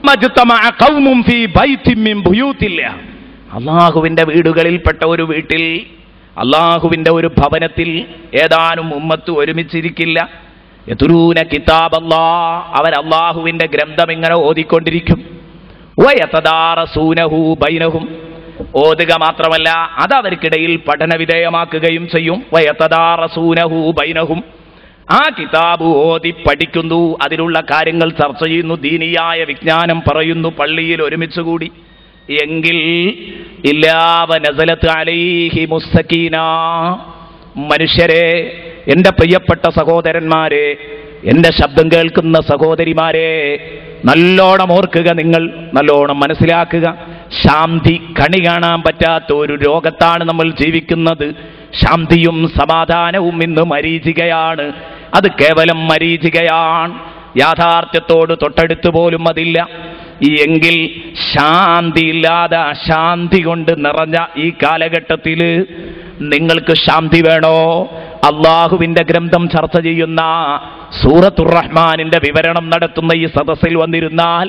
[SPEAKER 1] മജ്തമഅ ഖൗമുൻ ഫീ ബൈത്തിൻ മിൻ ബുയൂത്തില്ലാഹ്. അല്ലാഹുവിന്റെ വീടുകളിൽപ്പെട്ട ഒരു വീട്ടിൽ, അല്ലാഹുവിന്റെ ഒരു ഭവനത്തിൽ ഏതാനും ഉമ്മത്ത് ഒരുമിച്ചിരിക്കില്ല. യത്ലൂന കിതാബല്ലാഹ്, അവർ അല്ലാഹുവിന്റെ ഗ്രന്ഥം ഇങ്ങനെ ഓതിക്കൊണ്ടിരിക്കും. വയതദാറസൂനഹു ബൈനഹും, ഓതുക മാത്രമല്ല അത് അവർക്കിടയിൽ പഠന വിധേയമാക്കുകയും ചെയ്യും. വയതദാറസൂനഹു ബൈനഹും, ആ കിതാബ് ഓതി പഠിക്കുന്നു, അതിലുള്ള കാര്യങ്ങൾ ചർച്ച ചെയ്യുന്നു, ദീനിയായ വിജ്ഞാനം പറയുന്നു, പള്ളിയിൽ ഒരുമിച്ചുകൂടി. എങ്കിൽ ഇല്ലാവ നസലത്ത് അലൈഹിമുസ് സകീന. മനുഷ്യരെ, എൻ്റെ പ്രിയപ്പെട്ട സഹോദരന്മാരെ, എൻ്റെ ശബ്ദം കേൾക്കുന്ന സഹോദരിമാരെ, നല്ലോണം ഓർക്കുക, നിങ്ങൾ നല്ലോണം മനസ്സിലാക്കുക. ശാന്തി കണി കാണാൻ പറ്റാത്ത ഒരു ലോകത്താണ് നമ്മൾ ജീവിക്കുന്നത്. ശാന്തിയും സമാധാനവും ഇന്ന് മരീചികയാണ്. അത് കേവലം മരീചികയാണ്, യാഥാർത്ഥ്യത്തോട് തൊട്ടടുത്ത് പോലും അതില്ല. എങ്കിൽ ശാന്തിയില്ലാതെ അശാന്തി കൊണ്ട് നിറഞ്ഞ ഈ കാലഘട്ടത്തിൽ നിങ്ങൾക്ക് ശാന്തി വേണോ? അള്ളാഹുവിന്റെ ഗ്രന്ഥം ചർച്ച ചെയ്യുന്ന സൂറത്തുർ റഹ്മാനിന്റെ വിവരണം നടത്തുന്ന ഈ സദസ്സിൽ വന്നിരുന്നാൽ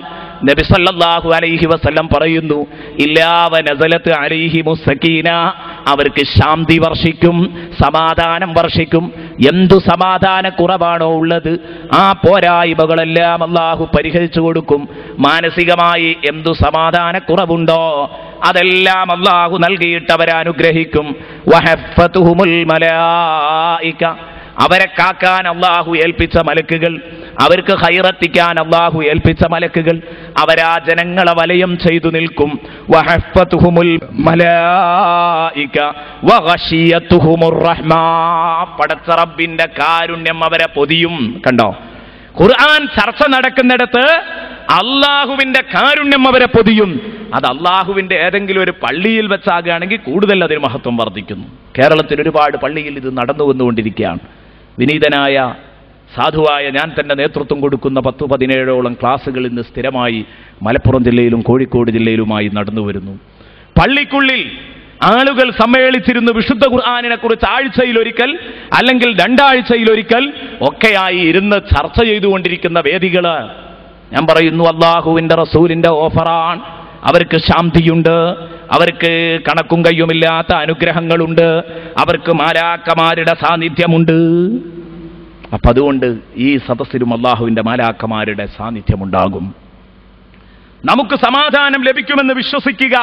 [SPEAKER 1] നബി സല്ലല്ലാഹു അലൈഹി വസല്ലം പറയുന്നു, ഇല്ലാവ നസലത്ത് അലൈഹിമുസ് സകീന, അവർക്ക് ശാന്തി വർഷിക്കും, സമാധാനം വർഷിക്കും. എന്തു സമാധാന കുറവാണോ ഉള്ളത്, ആ പോരായ്മകളെല്ലാം അള്ളാഹു പരിഹരിച്ചു കൊടുക്കും. മാനസികമായി എന്തു സമാധാന കുറവുണ്ടോ അതെല്ലാം അള്ളാഹു നൽകിയിട്ട് അവരെ അനുഗ്രഹിക്കും. വഹഫത്തുഹുമുൽ മലായിക, അവരെ കാക്കാൻ അള്ളാഹു ഏൽപ്പിച്ച മലക്കുകൾ. അവർക്ക് ഖൈറെത്തിക്കാൻ അല്ലാഹു ഏൽപ്പിച്ച മലക്കുകൾ അവരാ ജനങ്ങളെ വലയം ചെയ്തു നിൽക്കും. വഹഫ്ഫതുഹുമുൽ മലായിക വഗശിയതുഹുമുർ റഹ്മാ. പടച്ച റബ്ബിന്റെ കാരുണ്യം അവരെ പൊതിയും. കണ്ടോ, ഖുർആൻ ചർച്ച നടക്കുന്നിടത്ത് അള്ളാഹുവിന്റെ കാരുണ്യം അവരെ പൊതിയും. അത് അള്ളാഹുവിന്റെ ഏതെങ്കിലും ഒരു പള്ളിയിൽ വെച്ചാകുകയാണെങ്കിൽ കൂടുതൽ അതിന് മഹത്വം വർദ്ധിക്കുന്നു. കേരളത്തിൽ ഒരുപാട് പള്ളിയിൽ ഇത് നടന്നു വന്നുകൊണ്ടിരിക്കുകയാണ്. വിനീതനായ സാധുവായ ഞാൻ തന്നെ നേതൃത്വം കൊടുക്കുന്ന 10-17ഓളം ക്ലാസ്സുകൾ ഇന്ന് സ്ഥിരമായി മലപ്പുറം ജില്ലയിലും കോഴിക്കോട് ജില്ലയിലുമായി നടന്നു വരുന്നു. പള്ളിക്കുള്ളിൽ ആളുകൾ സമ്മേളിച്ചിരുന്ന് വിശുദ്ധ ഖുർആനിനെ കുറിച്ച് ആഴ്ചയിലൊരിക്കൽ അല്ലെങ്കിൽ 2 ആഴ്ചയിലൊരിക്കൽ ഒക്കെയായി ഇരുന്ന് ചർച്ച ചെയ്തുകൊണ്ടിരിക്കുന്ന വേദികള്, ഞാൻ പറയുന്നു, അള്ളാഹുവിന്റെ റസൂലിന്റെ ഓഫറാണ്. അവർക്ക് ശാന്തിയുണ്ട്, അവർക്ക് കണക്കും കയ്യുമില്ലാത്ത അനുഗ്രഹങ്ങളുണ്ട്, അവർക്ക് മാലാക്കമാരുടെ സാന്നിധ്യമുണ്ട്. അപ്പൊ അതുകൊണ്ട് ഈ സദസ്സിലും അള്ളാഹുവിന്റെ മാലാക്കമാരുടെ സാന്നിധ്യമുണ്ടാകും. നമുക്ക് സമാധാനം ലഭിക്കുമെന്ന് വിശ്വസിക്കുക.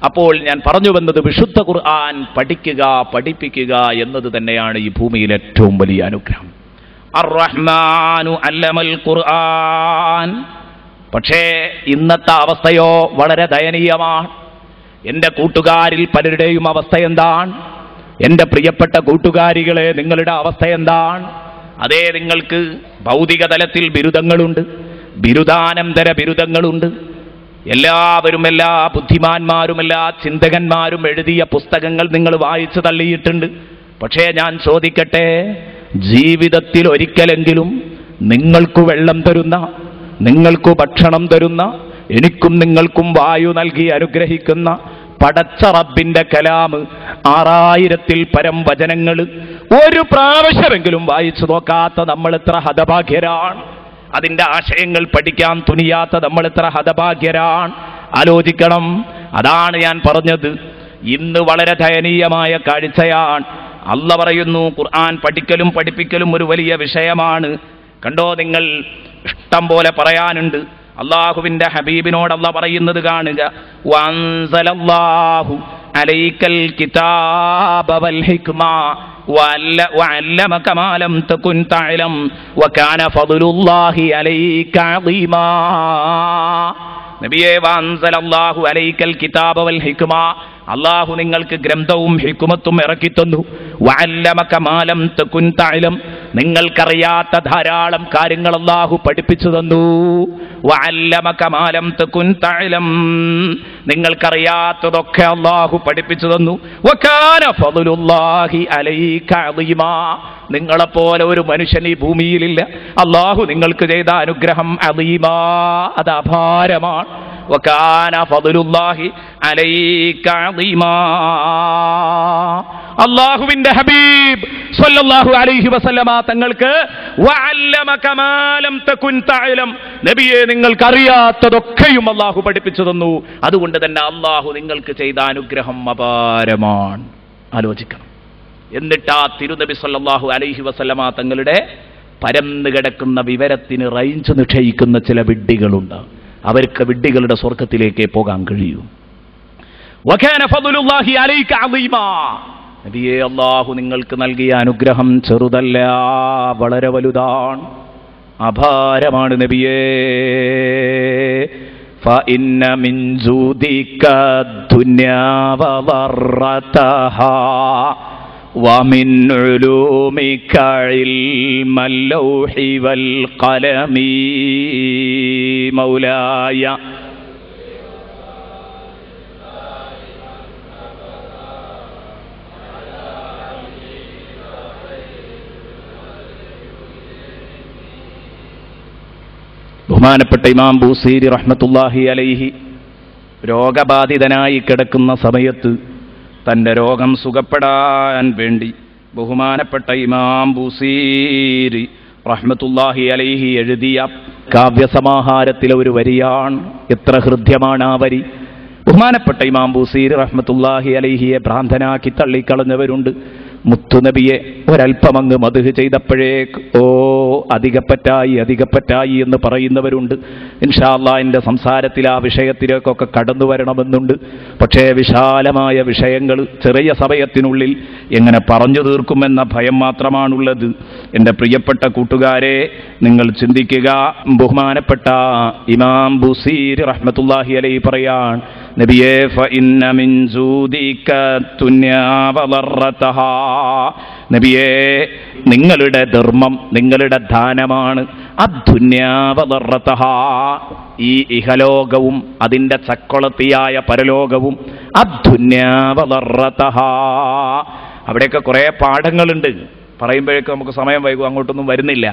[SPEAKER 1] അപ്പോൾ ഞാൻ പറഞ്ഞു വന്നത്, വിശുദ്ധ ഖുർആൻ പഠിക്കുക, പഠിപ്പിക്കുക എന്നത് തന്നെയാണ് ഈ ഭൂമിയിൽ ഏറ്റവും വലിയ അനുഗ്രഹം. അർ-റഹ്മാനു അല്ലമൽ ഖുർആൻ. പക്ഷേ ഇന്നത്തെ അവസ്ഥയോ വളരെ ദയനീയമാണ്. എൻ്റെ കൂട്ടുകാരിൽ പലരുടെയും അവസ്ഥ എന്താണ്? എൻ്റെ പ്രിയപ്പെട്ട കൂട്ടുകാരികളെ, നിങ്ങളുടെ അവസ്ഥ എന്താണ്? അതേ, നിങ്ങൾക്ക് ഭൗതിക തലത്തിൽ ബിരുദങ്ങളുണ്ട്, ബിരുദാനന്തര ബിരുദങ്ങളുണ്ട്. എല്ലാവരും, എല്ലാ ബുദ്ധിമാന്മാരും, എല്ലാ ചിന്തകന്മാരും എഴുതിയ പുസ്തകങ്ങൾ നിങ്ങൾ വായിച്ചു തള്ളിയിട്ടുണ്ട്. പക്ഷേ ഞാൻ ചോദിക്കട്ടെ, ജീവിതത്തിൽ ഒരിക്കലെങ്കിലും നിങ്ങൾക്ക് വെള്ളം തരുന്ന, നിങ്ങൾക്ക് ഭക്ഷണം തരുന്ന, എനിക്കും നിങ്ങൾക്കും വായു നൽകി അനുഗ്രഹിക്കുന്ന പടച്ച റബ്ബിന്റെ കലാമ് 6000-ൽ പരം വചനങ്ങൾ ഒരു പ്രാവശ്യമെങ്കിലും വായിച്ചു നോക്കാത്ത നമ്മൾ എത്ര ഹതഭാഗ്യരാണ്. അതിൻ്റെ ആശയങ്ങൾ പഠിക്കാൻ തുനിയാത്ത നമ്മൾ എത്ര ഹതഭാഗ്യരാണ്. ആലോചിക്കണം. അതാണ് ഞാൻ പറഞ്ഞത്, ഇന്ന് വളരെ ദയനീയമായ കാഴ്ചയാണ്. അല്ല പറയുന്നു, ഖുർആൻ പഠിക്കലും പഠിപ്പിക്കലും ഒരു വലിയ വിഷയമാണ്. കണ്ടോ, നിങ്ങൾ ഇഷ്ടം പോലെ പറയാനുണ്ട്. അള്ളാഹുവിന്റെ ഹബീബിനോട് അല്ല പറയുന്നത് കാണുക, വഅൻസലല്ലാഹു അലൈക്കൽ കിതാബ വൽ ഹിക്മ വഅല്ലമക മാ ലം തകുൻ തഅലം വകാന ഫദ്ലുല്ലാഹി അലൈക അളീമാ. നബിയേ, വഅൻസലല്ലാഹു അലൈക്കൽ കിതാബ വൽ ഹിക്മ, അള്ളാഹു നിങ്ങൾക്ക് ഗ്രന്ഥവും ഹിക്മത്തും ഇറക്കി തന്നു. വഅല്ലമക മാ ലം തകുൻ തഅലം, നിങ്ങൾക്കറിയാത്ത ധാരാളം കാര്യങ്ങൾ അള്ളാഹു പഠിപ്പിച്ചു തന്നു. വഅല്ലമക മാ ലം തകുൻ തഅലം, നിങ്ങൾക്കറിയാത്തതൊക്കെ അള്ളാഹു പഠിപ്പിച്ചു തന്നു. വകാന ഫദ്ലുല്ലാഹി അലൈക അളീമാ, നിങ്ങളെപ്പോലെ ഒരു മനുഷ്യൻ ഈ ഭൂമിയിലില്ല. അള്ളാഹു നിങ്ങൾക്ക് ചെയ്ത അനുഗ്രഹം അളീമാ, അത് അപാരമാണ്. വകാന ഫദ്ലുല്ലാഹി അലൈക അളീമാ. അല്ലാഹുവിന്റെ ഹബീബ് സ്വല്ലല്ലാഹു അലൈഹി വസല്ലമ തങ്ങൾക്ക് വഅല്ലമക മാ ലം തകുൻ തഅലം, നബിയെ നിങ്ങൾക്ക് അറിയാത്തതൊക്കെയും അല്ലാഹു പഠിപ്പിച്ചു തന്നു. അതുകൊണ്ട് തന്നെ അല്ലാഹു നിങ്ങൾക്ക് ചെയ്ത അനുഗ്രഹം അപാരമാണ്. ആലോചിക്കണം. എന്നിട്ട് ആ തിരുനബി സ്വല്ലല്ലാഹു അലൈഹി വസല്ലമ തങ്ങളുടെ പരന്നു കിടക്കുന്ന വിവരത്തിന് റേഞ്ച് നിശ്ചയിക്കുന്ന ചില വിഡ്ഢികളുണ്ട്. അവർക്ക് വിഡ്ഢികളുടെ സ്വർഗത്തിലേക്കേ പോകാൻ കഴിയൂ. വകാന ഫദ്ലുല്ലാഹി അലൈക അളീമാ, നബിയേ, അല്ലാഹു നിങ്ങൾക്ക് നൽകിയ അനുഗ്രഹം ചെറുതല്ല, വളരെ വലുതാണ്, അപാരമാണ് നബിയേ. ഫഇന്ന മിൻ ജൂദിക ദുനിയാ വദറതഹാ വമിൻ ഉലൂമിക ഇൽമൽ ലൗഹി വൽ ഖലമി മൗലായ. ബഹുമാനപ്പെട്ട ഇമാം ബൂസീരി റഹ്മത്തുള്ളാഹി അലൈഹി രോഗബാധിതനായി കിടക്കുന്ന സമയത്ത് തൻ്റെ രോഗം സുഖപ്പെടാൻ വേണ്ടി ബഹുമാനപ്പെട്ട ഇമാം ബൂസീരി റഹ്മത്തുള്ളാഹി അലൈഹി എഴുതിയ കാവ്യസമാഹാരത്തിലെ ഒരു വരിയാണ്. എത്ര ഹൃദ്യമാണ് ആ വരി. ബഹുമാനപ്പെട്ട ഇമാം ബൂസീരി റഹ്മത്തുള്ളാഹി അലൈഹിയെ ഭ്രാന്തനാക്കി തള്ളിക്കളഞ്ഞവരുണ്ട്. മുത്തുനബിയെ ഒരൽപ്പമങ്ങ് മദ്ഹ് ചെയ്തപ്പോഴേക്ക്, ഓ അധികപ്പറ്റായി എന്ന് പറയുന്നവരുണ്ട്. ഇൻഷാ അല്ലാഹ് എൻ്റെ സംസാരത്തിൽ ആ വിഷയത്തിലേക്കൊക്കെ കടന്നു വരണമെന്നുണ്ട്. പക്ഷേ വിശാലമായ വിഷയങ്ങൾ ചെറിയ സമയത്തിനുള്ളിൽ എങ്ങനെ പറഞ്ഞു തീർക്കുമെന്ന ഭയം മാത്രമാണുള്ളത്. എൻ്റെ പ്രിയപ്പെട്ട കൂട്ടുകാരെ, നിങ്ങൾ ചിന്തിക്കുക. ബഹുമാനപ്പെട്ട ഇമാം ബുസീരി റഹ്മത്തുള്ളാഹി അലൈഹി പറയാൻ, നബിയേ ഫഇന്ന മിൻ ജൂദിക ദുനിയാ വദറതഹാ, നബിയേ നിങ്ങളുടെ ധർമ്മം, നിങ്ങളുടെ ദാനമാണ് അദ്ദുനിയാ വദറതഹാ, ഈ ഇഹലോകവും അതിൻ്റെ ചക്കൊളത്തിയായ പരലോകവും. അദ്ദുനിയാ വദറതഹാ, അവിടെയൊക്കെ കുറേ പാഠങ്ങളുണ്ട്. പറയുമ്പോഴേക്കും നമുക്ക് സമയം വൈകും, അങ്ങോട്ടൊന്നും വരുന്നില്ല.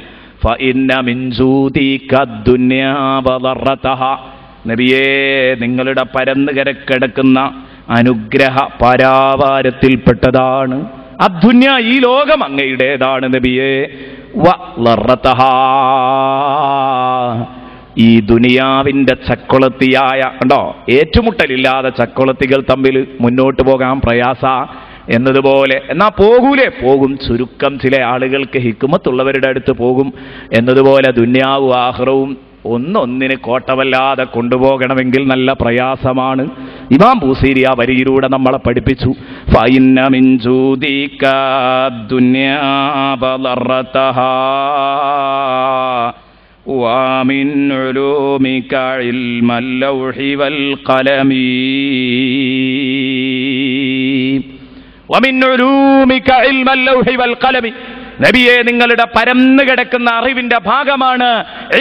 [SPEAKER 1] ഫഇന്ന മിൻ ജൂദിക ദുനിയാ വദറതഹാ, നബിയേ നിങ്ങളുടെ പരന്നു കിടക്കുന്ന അനുഗ്രഹ പാരാവാരത്തിൽപ്പെട്ടതാണ് അദ്ദുന്യ, ഈ ലോകം അങ്ങയുടേതാണ് നബിയേ. വദറതഹാ, ഈ ദുനിയാവിൻ്റെ ചക്കൊളത്തിയായ, കണ്ടോ, ഏറ്റുമുട്ടലില്ലാതെ ചക്കൊളത്തികൾ തമ്മിൽ മുന്നോട്ട് പോകാൻ പ്രയാസ എന്നതുപോലെ. എന്നാ പോകൂലേ? പോകും. ചുരുക്കം ചില ആളുകൾക്ക് ഹിക്മത്തുള്ളവരുടെ അടുത്ത് പോകും എന്നതുപോലെ ദുന്യാവും ആഖിറവും ഒന്നൊന്നിന് കോട്ടവല്ലാതെ കൊണ്ടുപോകണമെങ്കിൽ നല്ല പ്രയാസമാണ്. ഇമാം ബൂസീരി ആ വരിയിലൂടെ നമ്മളെ പഠിപ്പിച്ചു. ഫഇന്ന മിൻ ജൂദിക ദുനിയാ വദറതഹാ വമിൻ ഉലൂമിക ഇൽമൽ ലൗഹി വൽ ഖലമി വമിൻ ഉലൂമിക ഇൽമൽ ലൗഹി വൽ ഖലമി, നബിയെ നിങ്ങളുടെ പരന്നു കിടക്കുന്ന അറിവിന്റെ ഭാഗമാണ്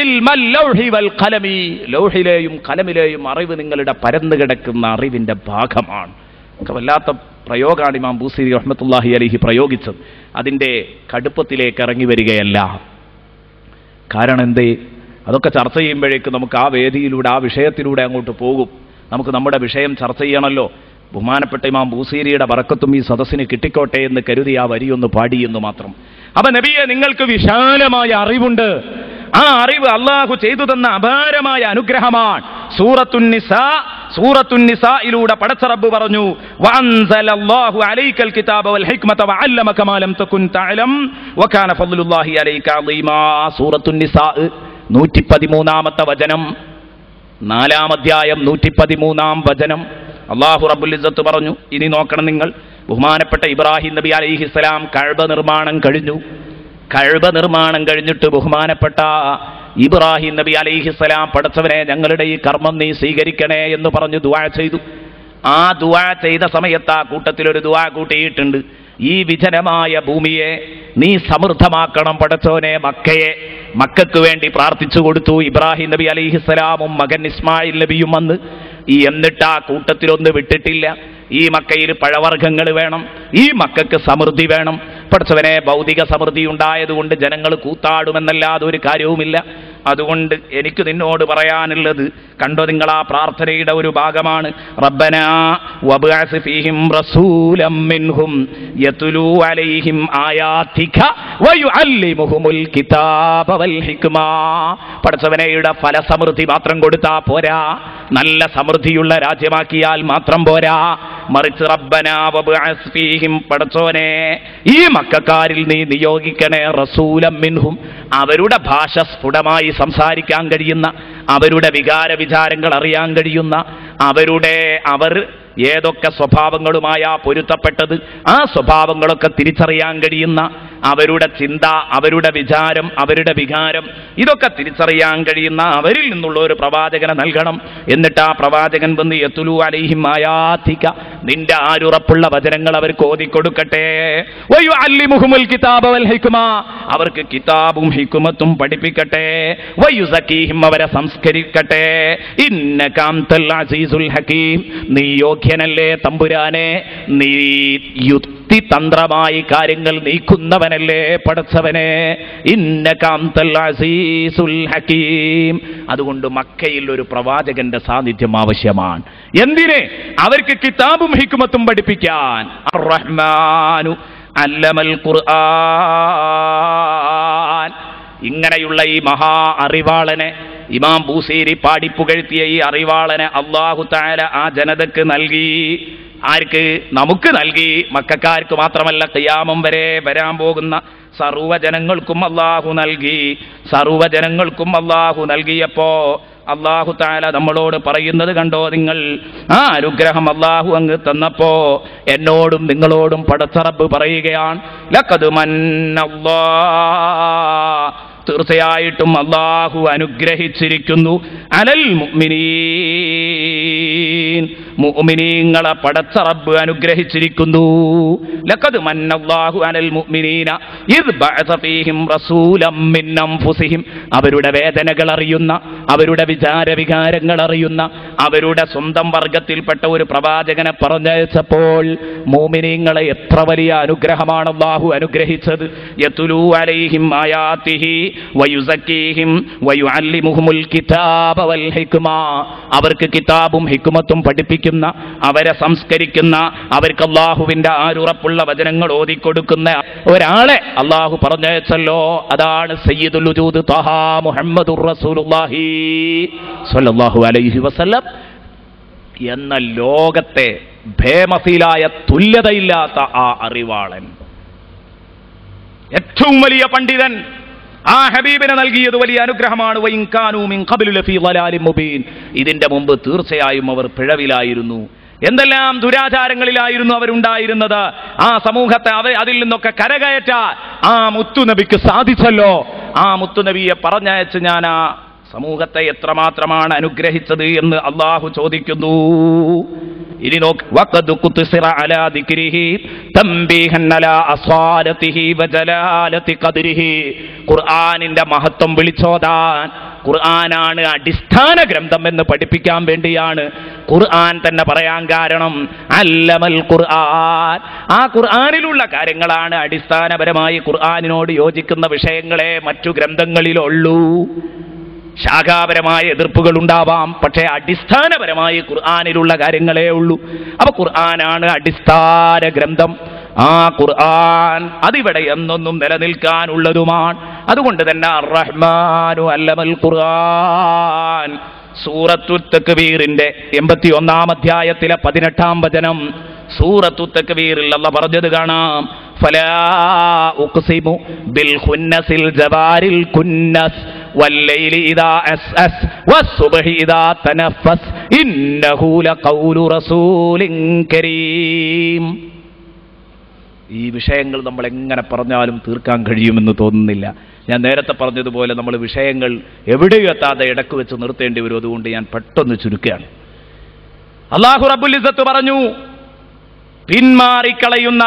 [SPEAKER 1] ഇൽമൽ ലൗഹി വൽ ഖലമി, ലൗഹിലെയും ഖലമിലെയും അറിവ് നിങ്ങളുടെ പരന്നു കിടക്കുന്ന അറിവിന്റെ ഭാഗമാണ്. വല്ലാത്ത പ്രയോഗമാണ് ഇമാം ബൂസീരി റഹ്മത്തുള്ളാഹി അലൈഹി പ്രയോഗിച്ചത്. അതിൻ്റെ കടുപ്പത്തിലേക്ക് ഇറങ്ങി വരികയല്ല. കാരണം എന്തേ? അതൊക്കെ ചർച്ച ചെയ്യുമ്പോഴേക്ക് നമുക്ക് ആ വേദിയിലൂടെ, ആ വിഷയത്തിലൂടെ അങ്ങോട്ട് പോകും. നമുക്ക് നമ്മുടെ വിഷയം ചർച്ച ചെയ്യണമല്ലോ. ബഹുമാനപ്പെട്ട ഇമാം ബൂസീരിയുടെ ബറക്കത്തും ഈ സദസ്സിന് കിട്ടിക്കോട്ടെ എന്ന് കരുതി ആ വരിയൊന്ന് പാടിയെന്ന് മാത്രം. അപ്പൊ നബിയെ നിങ്ങൾക്ക് വിശാലമായ അറിവുണ്ട്. ആ അറിവ് അള്ളാഹു ചെയ്തു തന്ന അപാരമായ അനുഗ്രഹമാണ്. സൂറത്തുൻ നിസായിലൂടെ പടച്ച റബ്ബ് പറഞ്ഞു, വഅൻസലല്ലാഹു അലൈക്കൽ കിതാബ വൽ ഹിക്മത വഅല്ലമക മാ ലം തകുൻ തഅലം വകാന ഫദ്ലുല്ലാഹി അലൈക അളീമാ. സൂറത്തുൻ നിസാ 113-ാമത്തെ വചനം, 4-ാം അധ്യായം 113-ാം വചനം. അല്ലാഹു റബ്ബുൽ ഇസ്സത്ത് പറഞ്ഞു, ഇനി നോക്കണം നിങ്ങൾ. ബഹുമാനപ്പെട്ട ഇബ്രാഹിം നബി അലൈഹിസ്സലാം കഅബ നിർമ്മാണം കഴിഞ്ഞിട്ട് ബഹുമാനപ്പെട്ട ഇബ്രാഹിം നബി അലൈഹിസ്സലാം, പടച്ചവനെ ഞങ്ങളുടെ ഈ കർമ്മം നീ സ്വീകരിക്കണേ എന്ന് പറഞ്ഞു ദുആ ചെയ്തു. ആ ദുആ ചെയ്ത സമയത്ത് ആ കൂട്ടത്തിലൊരു ദുആ കൂട്ടിയിട്ടുണ്ട്. ഈ വിജനമായ ഭൂമിയെ നീ സമൃദ്ധമാക്കണം പടച്ചോനെ. മക്കയ്ക്ക് വേണ്ടി പ്രാർത്ഥിച്ചു കൊടുത്തു ഇബ്രാഹിം നബി അലൈഹിസ്സലാമും മകൻ ഇസ്മായിൽ നബിയും വന്ന്. എന്നിട്ട് ആ കൂട്ടത്തിലൊന്ന് വിട്ടിട്ടില്ല. ഈ മക്കയിൽ പഴവർഗ്ഗങ്ങൾ വേണം, ഈ മക്കൾക്ക് സമൃദ്ധി വേണം. പഠിച്ചവനെ ഭൗതിക സമൃദ്ധി ഉണ്ടായതുകൊണ്ട് ജനങ്ങൾ കൂത്താടുമെന്നല്ലാതെ ഒരു കാര്യവുമില്ല. അതുകൊണ്ട് എനിക്ക് നിന്നോട് പറയാനുള്ളത്, കണ്ടോ നിങ്ങൾ, ആ പ്രാർത്ഥനയുടെ ഒരു ഭാഗമാണ്. റബ്ബനാ വബ്അസ് ഫീഹിം റസൂലം മിൻഹും യത്ലൂ അലൈഹിം ആയാതിക വയുഅല്ലിമുഹുൽ കിതാബ വൽ ഹിക്മ. പഠിച്ചവനെയുടെ ഫലസമൃദ്ധി മാത്രം കൊടുത്താൽ പോരാ, നല്ല സമൃദ്ധിയുള്ള രാജ്യമാക്കിയാൽ മാത്രം പോരാ. മറിച്ച് റബ്ബനാ വബ്അസ് ഫീഹിം, പഠിച്ചോനെ ഈ മക്കക്കാരിൽ നീ നിയോഗിക്കണേ റസൂലം മിൻഹും, അവരുടെ ഭാഷ സ്ഫുടമായി സംസാരിക്കാൻ കഴിയുന്ന, അവരുടെ വികാര വിചാരങ്ങൾ അറിയാൻ കഴിയുന്ന, അവർ ഏതൊക്കെ സ്വഭാവങ്ങളുമായാ പൊരുത്തപ്പെട്ടത് ആ സ്വഭാവങ്ങളൊക്കെ തിരിച്ചറിയാൻ കഴിയുന്ന, അവരുടെ ചിന്ത, അവരുടെ വിചാരം, അവരുടെ വികാരം ഇതൊക്കെ തിരിച്ചറിയാൻ കഴിയുന്ന അവരിൽ നിന്നുള്ള ഒരു പ്രവാചകനെ നൽകണം. എന്നിട്ട് ആ പ്രവാചകൻ വന്ന് യത്ലൂ അലൈഹിം ആയാതിക, നിന്റെ ആരുറപ്പുള്ള വചനങ്ങൾ അവർക്ക് ഓതിക്കൊടുക്കട്ടെ. വയുഅല്ലിമുഹുൽ കിതാബ വൽ ഹിക്മ, അവർക്ക് കിതാബും ഹിക്മത്തും പഠിപ്പിക്കട്ടെ. വയുസക്കീഹിം, അവരെ സംസ്കരിക്കട്ടെ. ഇന്നക അൻതൽ അസീസുൽ ഹകീം, നീ യോഗ്യനല്ലേ തമ്പുരാനെ, നീ യുക്തിതന്ത്രമായി കാര്യങ്ങൾ നീക്കുന്നവനല്ലേ പടച്ചവനെ. ഇന്നക അൻതൽ അസീസുൽ ഹകീം. അതുകൊണ്ട് മക്കയിൽ ഒരു പ്രവാചകന്റെ സാന്നിധ്യം ആവശ്യമാണ്. എന്തിന്? അവർക്ക് കിതാബും ഹിക്മത്തും പഠിപ്പിക്കാൻ. അർ-റഹ്മാനു അല്ലമൽ ഖുർആൻ. ഇങ്ങനെയുള്ള ഈ മഹാ അറിവാളനെ, ഇമാം ബൂസീരി പാടിപ്പുകഴ്ത്തിയ ഈ അറിവാളനെ അല്ലാഹു തആല ആ ജനതക്ക് നൽകി. ആർക്ക്? നമുക്ക് നൽകി. മക്കക്കാർക്ക് മാത്രമല്ല, ഖിയാമം വരെ വരാൻ പോകുന്ന സർവ്വജനങ്ങൾക്കും അല്ലാഹു നൽകി. സർവ്വജനങ്ങൾക്കും അല്ലാഹു നൽകിയപ്പോ അല്ലാഹു തആല നമ്മളോട് പറയുന്നത് കണ്ടോ നിങ്ങൾ? ആ അനുഗ്രഹം അല്ലാഹു അങ്ങ് തന്നപ്പോ എന്നോടും നിങ്ങളോടും പടച്ച റബ്ബ് പറയുകയാണ്, ലഖദ് മന്നല്ലാഹ്, തീർച്ചയായിട്ടും അല്ലാഹു അനുഗ്രഹിച്ചിരിക്കുന്നു, അലൽ മുഅ്മിനീൻ, മുഅ്മിനീങ്ങളെ പടച്ച റബ്ബ് അനുഗ്രഹിച്ചിരിക്കുന്നു. ലഖദ് മന്നല്ലാഹു അലൽ മുഅ്മിനീന ഇദ് ബഅസ ഫീഹിം റസൂലൻ മിൻ അൻഫുസിഹിം, അവരുടെ വേദനകൾ അറിയുന്ന, അവരുടെ വിചാരവികാരങ്ങൾ അറിയുന്ന, അവരുടെ സ്വന്തം വർഗത്തിൽപ്പെട്ട ഒരു പ്രവാചകനെ പറഞ്ഞയച്ചപ്പോൾ മുഅ്മിനീങ്ങളെ എത്ര വലിയ അനുഗ്രഹമാണ് അല്ലാഹു അനുഗ്രഹിച്ചത്. യത്ലൂ അലൈഹിം ആയാതിഹി വയുസക്കീഹിം വയുഅല്ലിമുഹുൽ കിതാബ വൽ ഹിക്മ, അവർക്ക് കിതാബും ഹിക്മത്തും പഠിപ്പിക്കുന്ന, അവരെ സംസ്കരിക്കുന്ന, അവർക്ക് അല്ലാഹുവിന്റെ ആരുറപ്പുള്ള വചനങ്ങൾ ഓതിക്കൊടുക്കുന്ന ഒരാളെ അല്ലാഹു പറഞ്ഞയച്ചല്ലോ. അതാണ് സയ്യിദുൽ വജൂദ് ത്വഹ മുഹമ്മദുർ റസൂലുള്ളാഹി സ്വല്ലല്ലാഹു അലൈഹി വസല്ലം എന്ന ലോകത്തെ ഭേമഫീലായ തുല്യതയില്ലാത്ത ആ അറിവാളൻ, ഏറ്റവും വലിയ പണ്ഡിതൻ, ആ ഹബീബിനെ നൽകിയത് വലിയ അനുഗ്രഹമാണ്. വഇൻ കാനൂ മിൻ ഖബ്ലു ലഫീ ളലാലിൻ മുബീൻ, ഇതിന്റെ മുമ്പ് തീർച്ചയായും അവർ പിഴവിലായിരുന്നു. എന്തെല്ലാം ദുരാചാരങ്ങളിലായിരുന്നു അവരുണ്ടായിരുന്നത്. ആ സമൂഹത്തെ അതിൽ നിന്നൊക്കെ കരകയറ്റാൻ ആ മുത്തുനബിക്ക് സാധിച്ചല്ലോ. ആ മുത്തുനബിയെ പറഞ്ഞയച്ച് ഞാൻ ആ സമൂഹത്തെ എത്രമാത്രമാണ് അനുഗ്രഹിച്ചത് എന്ന് അല്ലാഹു ചോദിക്കുന്നു. ഇനി നോക്ക്, വഖദ് ഖുത്സിറ അലാ ദിക്രിഹി തംബീഹൻ അലാ അസ്വാലതിഹി വജലാലതി ഖദ്രിഹി, ഖുർആനിന്റെ മഹത്വം വിളിച്ചോതാൻ, ഖുർആനാണ് അടിസ്ഥാന ഗ്രന്ഥം എന്ന് പഠിപ്പിക്കാൻ വേണ്ടിയാണ് ഖുർആൻ തന്നെ പറയാൻ കാരണം. അല്ലമൽ ഖുർആൻ, ആ ഖുർആനിലുള്ള കാര്യങ്ങളാണ് അടിസ്ഥാനപരമായി ഖുർആനിനോട് യോജിക്കുന്ന വിഷയങ്ങളെ മറ്റു ഗ്രന്ഥങ്ങളിലുള്ളൂ. ശാഖാപരമായ എതിർപ്പുകൾ ഉണ്ടാവാം, പക്ഷേ അടിസ്ഥാനപരമായി ഖുർആനിലുള്ള കാര്യങ്ങളേ ഉള്ളൂ. അപ്പൊ ഖുർആനാണ് അടിസ്ഥാന ഗ്രന്ഥം. ആ ഖുർആൻ അതിവിടെ എന്നൊന്നും നിലനിൽക്കാനുള്ളതുമാണ്. അതുകൊണ്ട് തന്നെ അർ-റഹ്മാനു അല്ലമൽ ഖുർആൻ, സൂറത്തു തക്വീറിന്റെ 81-ാം അധ്യായത്തിലെ 18-ാം വചനം, സൂറത്തു തക്വീറിൽ അല്ലാഹ് പറഞ്ഞത് കാണാം, ഫലാ ഉഖ്സിമു ബിൽ ഖുന്നസിൽ ജവാരിൽ കുന്നസ് വല്ലൈലി ഇദാ അസ്അസ് വസ്സുബ്ഹി ഇദാ തനഫസ് ഇന്നഹു ലഖൗലു റസൂലിൻ കരീം. ഈ വിഷയങ്ങൾ നമ്മൾ എങ്ങനെ പറഞ്ഞാലും തീർക്കാൻ കഴിയുമെന്ന് തോന്നുന്നില്ല. ഞാൻ നേരത്തെ പറഞ്ഞതുപോലെ നമ്മൾ വിഷയങ്ങൾ എവിടെയും എത്താതെ ഇടക്ക് വെച്ച് നിർത്തേണ്ടി വരും. അതുകൊണ്ട് ഞാൻ പെട്ടെന്ന് ചുരുക്കുകയാണ്. അല്ലാഹു റബ്ബുൽ ഇസ്സത്ത് പറഞ്ഞു, പിന്മാറിക്കളയുന്ന,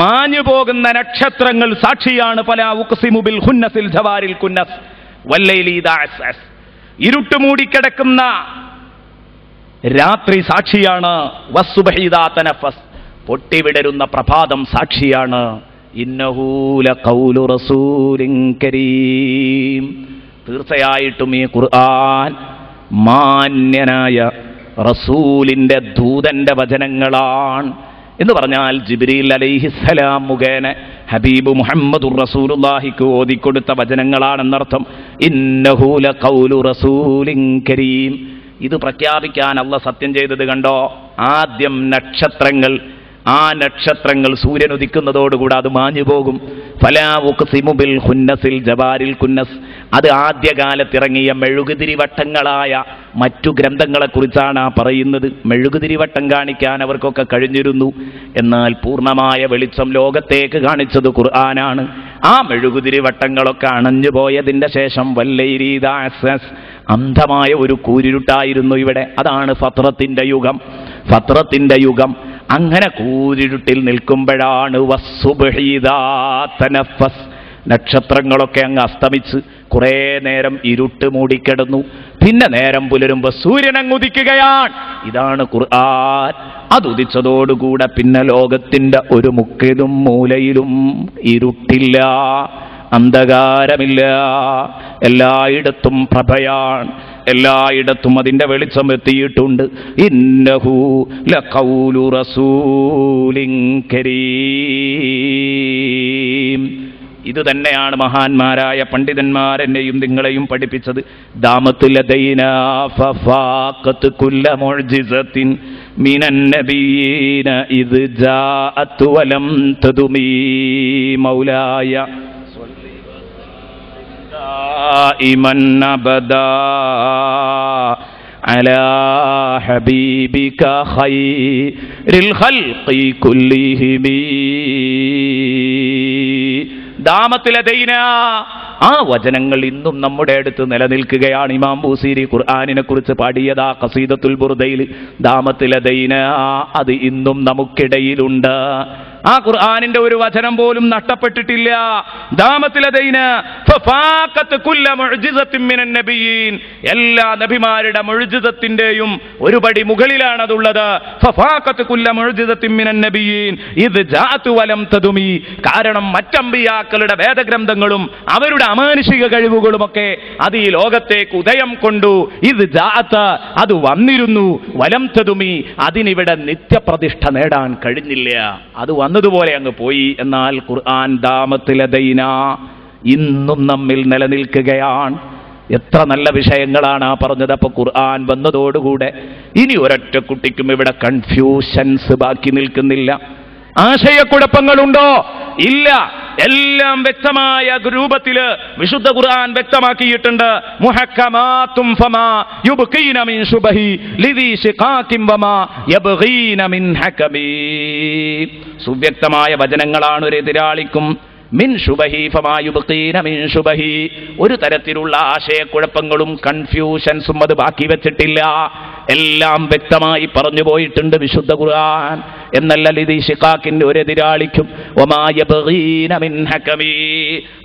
[SPEAKER 1] മാഞ്ഞു പോകുന്ന നക്ഷത്രങ്ങൾ സാക്ഷിയാണ്. ഫലാ ഉഖ്സിമു ബിൽ ഖുന്നസിൽ ജവാരിൽ കുന്നസ് വല്ലൈലി ഇദാ അസ്അസ്, ഇരുട്ട് മൂടിക്കിടക്കുന്ന രാത്രി സാക്ഷിയാണ്. വസ്സുബ്ഹി ഇദാ തനഫസ്, പൊട്ടിവിടരുന്ന പ്രഭാതം സാക്ഷിയാണ്. ഇന്നഹു ലഖൗലു റസൂലിൻ കരീം, തീർച്ചയായിട്ടും ഈ ഖുർആൻ മാന്യനായ റസൂലിന്റെ ദൂതന്റെ വചനങ്ങളാണ്. എന്ന് പറഞ്ഞാൽ ജിബ്രീൽ അലൈഹിസ്സലാം മുഖേന ഹബീബ് മുഹമ്മദുർ റസൂലുള്ളാഹിക്ക് ഓതിക്കൊടുത്ത വചനങ്ങളാണെന്നർത്ഥം. ഇന്നഹു ലഖൗലു റസൂലിൻ കരീം, ഇത് പ്രഖ്യാപിക്കാൻ അല്ലാഹ് സത്യം ചെയ്തത് കണ്ടോ? ആദ്യം നക്ഷത്രങ്ങൾ, ആ നക്ഷത്രങ്ങൾ സൂര്യൻ ഉദിക്കുന്നതോടുകൂടെ അത് മാഞ്ഞു പോകും. ഫലാ ഉഖ്സിമു ബിൽ ഖുന്നസിൽ ജവാരിൽ കുന്നസ്, അത് ആദ്യകാലത്തിറങ്ങിയ മെഴുകുതിരിവട്ടങ്ങളായ മറ്റു ഗ്രന്ഥങ്ങളെക്കുറിച്ചാണ് ആ പറയുന്നത്. മെഴുകുതിരിവട്ടം കാണിക്കാൻ അവർക്കൊക്കെ കഴിഞ്ഞിരുന്നു, എന്നാൽ പൂർണ്ണമായ വെളിച്ചം ലോകത്തേക്ക് കാണിച്ചത് ഖുർആനാണ്. ആ മെഴുകുതിരിവട്ടങ്ങളൊക്കെ അണഞ്ഞുപോയതിൻ്റെ ശേഷം വല്ലൈലി ഇദാ അസ്അസ്, അന്ധമായ ഒരു കൂരിരുട്ടായിരുന്നു ഇവിടെ. അതാണ് ഫത്രത്തിന്റെ യുഗം, ഫത്രത്തിന്റെ യുഗം. അങ്ങനെ കൂരിരുട്ടിൽ നിൽക്കുമ്പോഴാണ് വസ്സുബ്ഹി ഇദാ തനഫസ്, നക്ഷത്രങ്ങളൊക്കെ അങ്ങ് അസ്തമിച്ച് കുറേ നേരം ഇരുട്ട് മൂടിക്കിടന്നു. പിന്നെ നേരം പുലരുമ്പോൾ സൂര്യൻ അങ്ങ് ഉദിക്കുകയാണ്. ഇതാണ് ഖുർആൻ. അതുദിച്ചതോടുകൂടെ പിന്നെ ലോകത്തിന്റെ ഒരു മുക്കിലും മൂലയിലും ഇരുട്ടില്ല, അന്ധകാരമില്ല, എല്ലായിടത്തും പ്രഭയാണ്, എല്ലായിടത്തും അതിൻ്റെ വെളിച്ചം എത്തിയിട്ടുണ്ട്. ഇന്നഹു ലഖൗലു റസൂലിൻ കരീം. ഇത് തന്നെയാണ് മഹാന്മാരായ പണ്ഡിതന്മാർ എന്നെയും നിങ്ങളെയും പഠിപ്പിച്ചത്. ദാമത്ത് ലദൈനാ ഫഫാഖത്ത് കുല്ല മുഅ്ജിസത്തിൻ മിനൻ നബിയ്യീന ഇദ് ജാഅത് വലം തദുമി മൗലായ ദായിമൻ അബദാ അലാ ഹബീബിക ഖൈറിൽ ഖൽഖി കുല്ലിഹിം ദാമത്തിലദൈന. ആ വചനങ്ങൾ ഇന്നും നമ്മുടെ അടുത്ത് നിലനിൽക്കുകയാണ്. ഇമാം ബൂസീരി ഖുർആനിനെ കുറിച്ച് പാടിയതാ ഖസീദത്തുൽ ബുർദയിൽ ദാമത്തിലദൈന, അത് ഇന്നും നമുക്കിടയിലുണ്ട്. ആ ഖുർആനിന്റെ ഒരു വചനം പോലും നഷ്ടപ്പെട്ടിട്ടില്ല. ദാമത്തിലദൈന ഫഫാഖത് കുല്ല മുഅ്ജിസത്തിൻ മിനൻ നബിയ്യീൻ, എല്ലാ നബിമാരുടെ മുഅ്ജിസത്തിന്റെയും ഒരു പടി മുകളിലാണ് അതുള്ളത്. ഫഫാഖത് കുല്ല മുഅ്ജിസത്തിൻ മിനൻ നബിയ്യീൻ ഇദ് ജാഅത് വലം തദുമി, കാരണം മറ്റമ്പിയാക്കളുടെ വേദഗ്രന്ഥങ്ങളും അവരുടെ അമാനുഷിക കഴിവുകളുമൊക്കെ അത് ഈ ലോകത്തേക്ക് ഉദയം കൊണ്ടു. ഇദ് ജാഅത്, അത് വന്നിരുന്നു. വലം തദുമി, അതിനിവിടെ നിത്യപ്രതിഷ്ഠ നേടാൻ കഴിഞ്ഞില്ല, അത് വന്നതുപോലെ അങ്ങ് പോയി. എന്നാൽ ഖുർആൻ ദാമത്തിലദൈന ഇന്നും നമ്മിൽ നിലനിൽക്കുകയാണ്. എത്ര നല്ല വിഷയങ്ങളാണ് ആ പറഞ്ഞത്. അപ്പൊ ഖുർആൻ വന്നതോടുകൂടെ ഇനി ഒരൊറ്റ കുട്ടിക്കും ഇവിടെ കൺഫ്യൂഷൻസ് ബാക്കി നിൽക്കുന്നില്ല. ആശയക്കുഴപ്പങ്ങളുണ്ടോ? ഇല്ല. എല്ലാം വ്യക്തമായ രൂപത്തില് വിശുദ്ധ ഖുർആൻ വ്യക്തമാക്കിയിട്ടുണ്ട്. മുഹക്കമാതും ഫമാ യുബ്ഖീന മിൻ ശുബഹി ലിദി ശിഖാകിൻ വമാ യബ്ഗീന മിൻ ഹകമി. സുവ്യക്തമായ വചനങ്ങളാണ് ഒരു എതിരാളിക്കും. മിൻ ശുബഹി ഫമാ യുബ്ഖീന മിൻ ശുബഹി, ഒരു തരത്തിലുള്ള ആശയക്കുഴപ്പങ്ങളും കൺഫ്യൂഷൻസും അത് ബാക്കി വെച്ചിട്ടില്ല. എല്ലാം വ്യക്തമായി പറഞ്ഞു പോയിട്ടുണ്ട് വിശുദ്ധ ഖുർആൻ. എന്നല്ല ലിദി ശിഖാക്കിന്റെ ഒരു എതിരാളിക്കും വമാ യബ്ഗീന മിൻ ഹകമി.